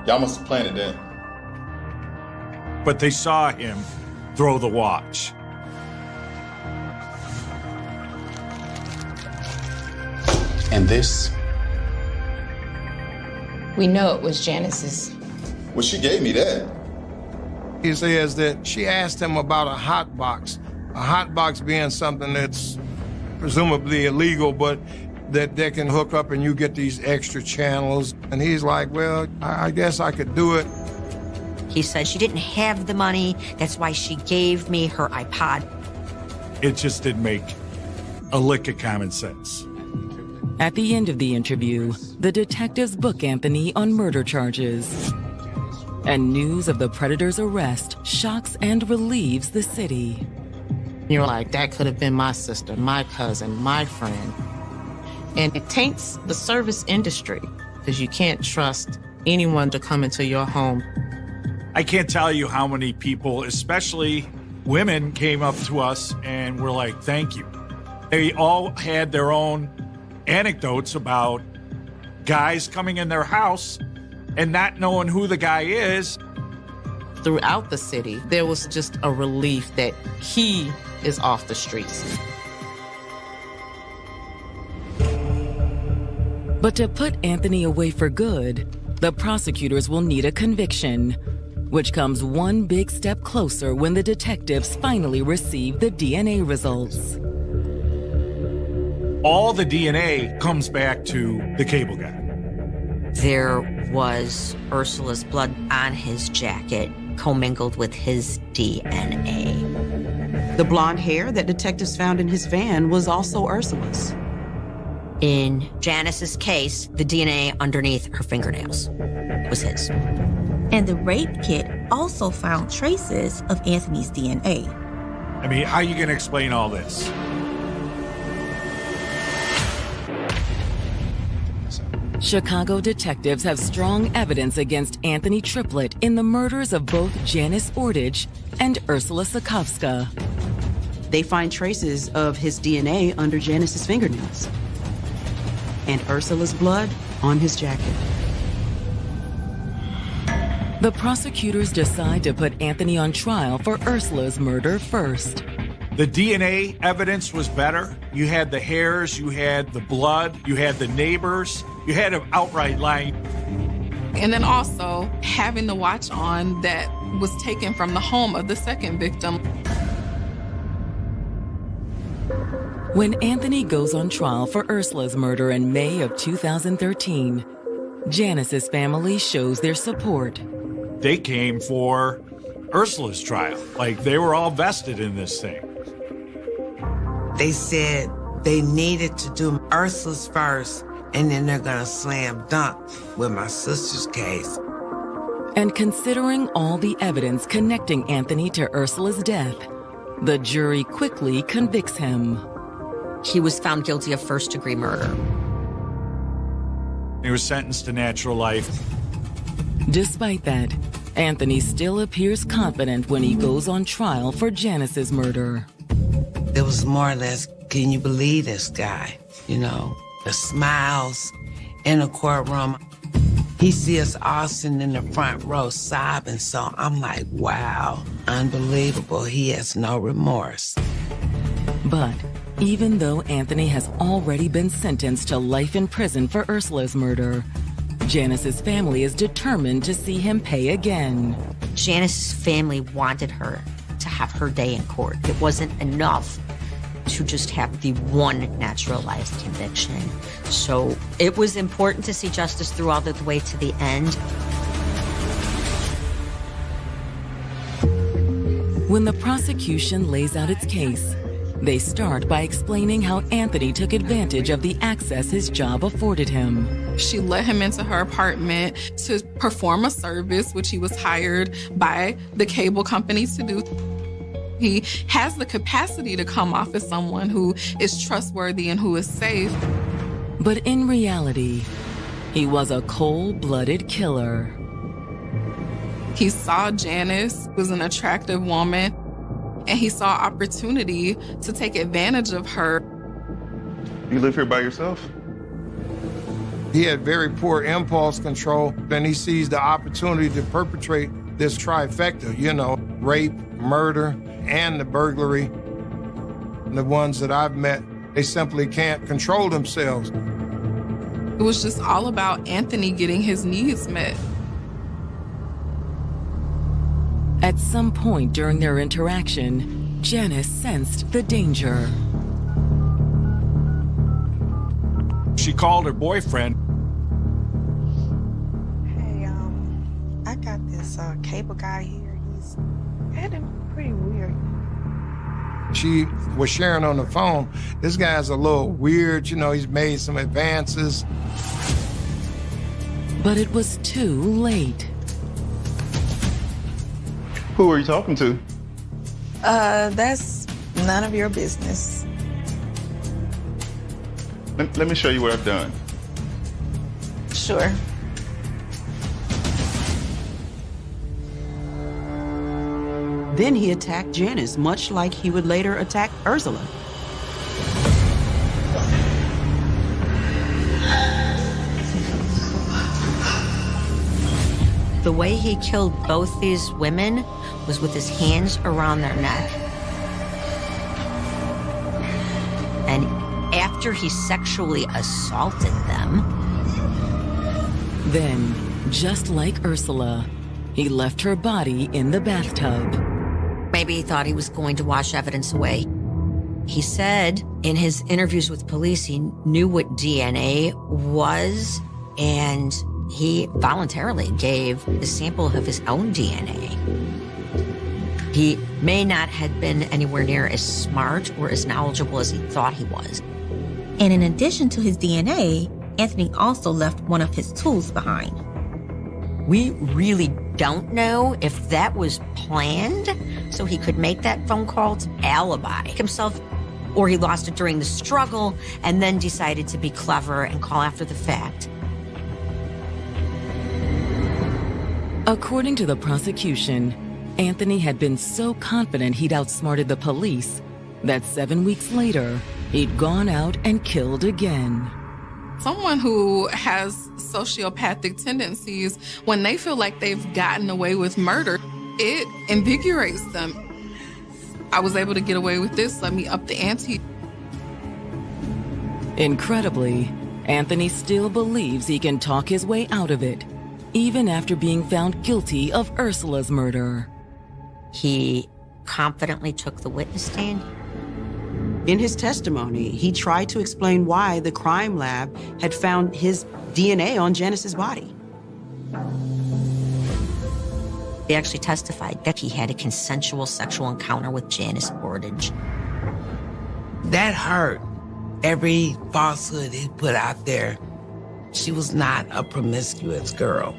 Y'all must have planted that. But they saw him throw the watch. And this? We know it was Janice's. Well, she gave me that. He says that she asked him about a hot box being something that's presumably illegal, but that they can hook up and you get these extra channels. And he's like, well, I guess I could do it. He said she didn't have the money. That's why she gave me her iPod. It just didn't make a lick of common sense. At the end of the interview, the detectives book Anthony on murder charges. And news of the predator's arrest shocks and relieves the city. You're like, that could have been my sister, my cousin, my friend. And it taints the service industry because you can't trust anyone to come into your home. I can't tell you how many people, especially women, came up to us and were like, thank you. They all had their own anecdotes about guys coming in their house and not knowing who the guy is. Throughout the city, there was just a relief that he is off the streets. But to put Anthony away for good, the prosecutors will need a conviction, which comes one big step closer when the detectives finally receive the DNA results. All the DNA comes back to the cable guy. There was Ursula's blood on his jacket, commingled with his DNA. The blonde hair that detectives found in his van was also Ursula's. In Janice's case, the DNA underneath her fingernails was his. And the rape kit also found traces of Anthony's DNA. I mean, how are you going to explain all this? Chicago detectives have strong evidence against Anthony Triplett in the murders of both Janice Ordich and Ursula Sakowska. They find traces of his DNA under Janice's fingernails and Ursula's blood on his jacket. The prosecutors decide to put Anthony on trial for Ursula's murder first. The DNA evidence was better. You had the hairs, you had the blood, you had the neighbors, you had an outright lying. And then also having the watch on that was taken from the home of the second victim. When Anthony goes on trial for Ursula's murder in May of 2013, Janice's family shows their support. They came for Ursula's trial. Like, they were all vested in this thing. They said they needed to do Ursula's first, and then they're gonna slam dunk with my sister's case. And considering all the evidence connecting Anthony to Ursula's death, the jury quickly convicts him. He was found guilty of first-degree murder. He was sentenced to natural life. Despite that, Anthony still appears confident when he goes on trial for Janice's murder. It was more or less, can you believe this guy? You know, the smiles in the courtroom. He see us all sitting in the front row sobbing, so I'm like, wow, unbelievable. He has no remorse. But even though Anthony has already been sentenced to life in prison for Ursula's murder, Janice's family is determined to see him pay again. Janice's family wanted her to have her day in court. It wasn't enough to just have the one naturalized conviction. So it was important to see justice through all the way to the end. When the prosecution lays out its case, they start by explaining how Anthony took advantage of the access his job afforded him. She let him into her apartment to perform a service, which he was hired by the cable company to do. He has the capacity to come off as someone who is trustworthy and who is safe. But in reality, he was a cold-blooded killer. He saw Janice was an attractive woman, and he saw opportunity to take advantage of her. You live here by yourself? He had very poor impulse control, and he sees the opportunity to perpetrate this trifecta, rape, murder, and the burglary. The ones that I've met, they simply can't control themselves. It was just all about Anthony getting his needs met. At some point during their interaction, Janice sensed the danger. She called her boyfriend. Hey, I got this cable guy here. He's acting pretty weird. She was sharing on the phone, this guy's a little weird, he's made some advances. But it was too late. Who are you talking to? That's none of your business. Let me show you what I've done. Sure. Then he attacked Janice, much like he would later attack Ursula. The way he killed both these women was with his hands around their neck. And after he sexually assaulted them. Then, just like Ursula, he left her body in the bathtub. Maybe he thought he was going to wash evidence away. He said in his interviews with police he knew what DNA was, and he voluntarily gave a sample of his own DNA. He may not have been anywhere near as smart or as knowledgeable as he thought he was. And in addition to his DNA, Anthony also left one of his tools behind. We really don't know if that was planned so he could make that phone call to alibi himself, or he lost it during the struggle and then decided to be clever and call after the fact. According to the prosecution, Anthony had been so confident he'd outsmarted the police that 7 weeks later, he'd gone out and killed again. Someone who has sociopathic tendencies, when they feel like they've gotten away with murder, it invigorates them. I was able to get away with this, let me up the ante. Incredibly, Anthony still believes he can talk his way out of it, even after being found guilty of Ursula's murder. He confidently took the witness stand. In his testimony, he tried to explain why the crime lab had found his DNA on Janice's body. He actually testified that he had a consensual sexual encounter with Janice Bordage. That hurt. Every falsehood he put out there, she was not a promiscuous girl.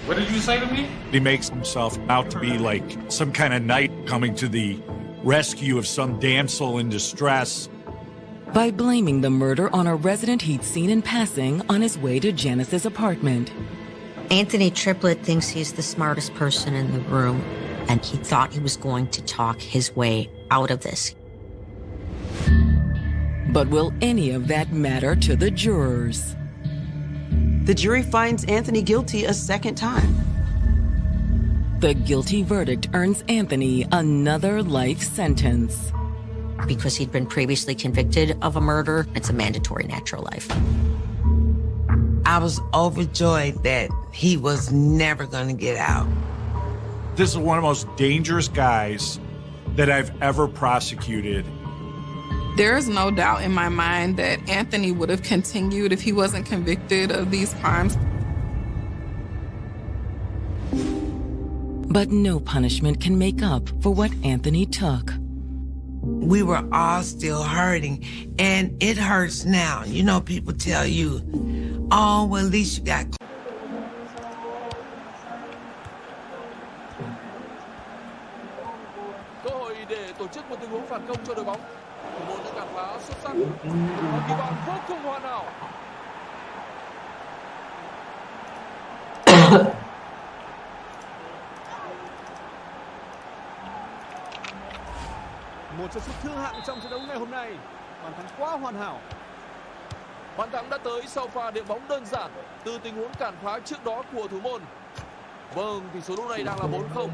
What did you say to me? He makes himself out to be like some kind of knight coming to the rescue of some damsel in distress. By blaming the murder on a resident he'd seen in passing on his way to Janice's apartment. Anthony Triplett thinks he's the smartest person in the room, and he thought he was going to talk his way out of this. But will any of that matter to the jurors? The jury finds Anthony guilty a second time. The guilty verdict earns Anthony another life sentence. Because he'd been previously convicted of a murder, it's a mandatory natural life. I was overjoyed that he was never going to get out. This is one of the most dangerous guys that I've ever prosecuted. There is no doubt in my mind that Anthony would have continued if he wasn't convicted of these crimes. But no punishment can make up for what Anthony took. We were all still hurting, and it hurts now. You know, people tell you, oh, well, at least you got... Cơ hội để tổ chức một tình huống phản công cho đội bóng. Thủ môn đã cản phá xuất sắc. Và kỳ vọng vô cùng hoàn hảo. Một chân sút thương hạng trong trận đấu ngày hôm nay. Bàn thắng quá hoàn hảo. Bàn thắng đã tới sau pha điện bóng đơn giản từ tình huống cản phá trước đó của thủ môn. Vâng, tỷ số lúc này đang là 4-0.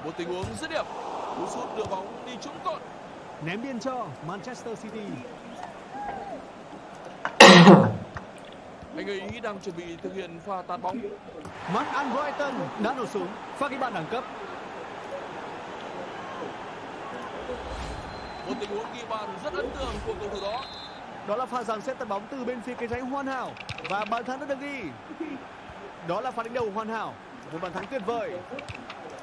Một tình huống dứt điểm. Cú sút đưa bóng đi trúng cột. Ném biên cho Manchester City. Anh ấy đang chuẩn bị thực hiện pha tạt bóng. Mark Brighton đã nổ súng pha ghi bàn đẳng cấp. Một tình huống ghi bàn rất ấn tượng của cầu thủ đó. Đó là pha dàn xếp tạt bóng từ bên phía cánh trái hoàn hảo và bàn thắng đã được ghi. Đó là pha đánh đầu hoàn hảo, một bàn thắng tuyệt vời.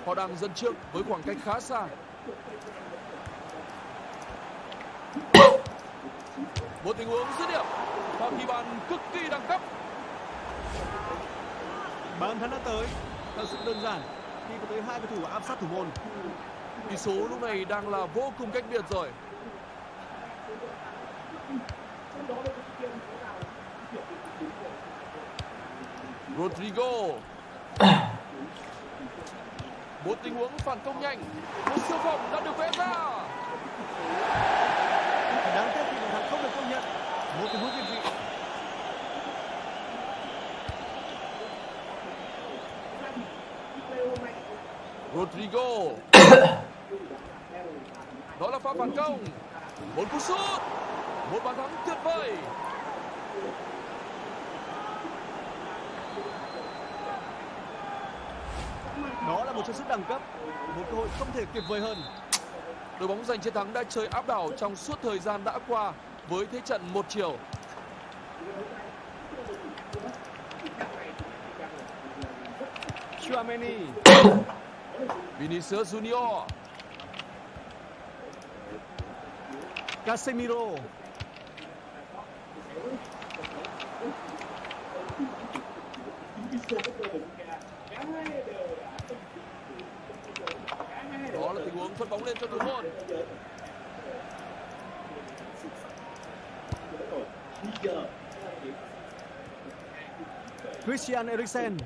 Họ đang dẫn trước với khoảng cách khá xa. Một tình huống dứt điểm, pha ghi bàn cực kỳ đẳng cấp. Bàn thắng đã tới, thật sự đơn giản khi có tới hai cầu thủ áp sát thủ môn. Tỷ số lúc này đang là vô cùng cách biệt rồi. Rodrigo. Một tình huống phản công nhanh, một siêu phẩm đã được vẽ ra. Đáng tiếc khi bàn thắng không được công nhận. Một tình huống việt vị. Rodrigo. Đó là pha phản công. Một cú sút. Một bàn thắng tuyệt vời. Đó là một chân sút đẳng cấp, một cơ hội không thể tuyệt vời hơn. Đội bóng giành chiến thắng đã chơi áp đảo trong suốt thời gian đã qua với thế trận một chiều. Tchouaméni, Vinicius Junior, Casemiro. Đó là tình huống phân bóng lên cho thủ môn. Christian Eriksen.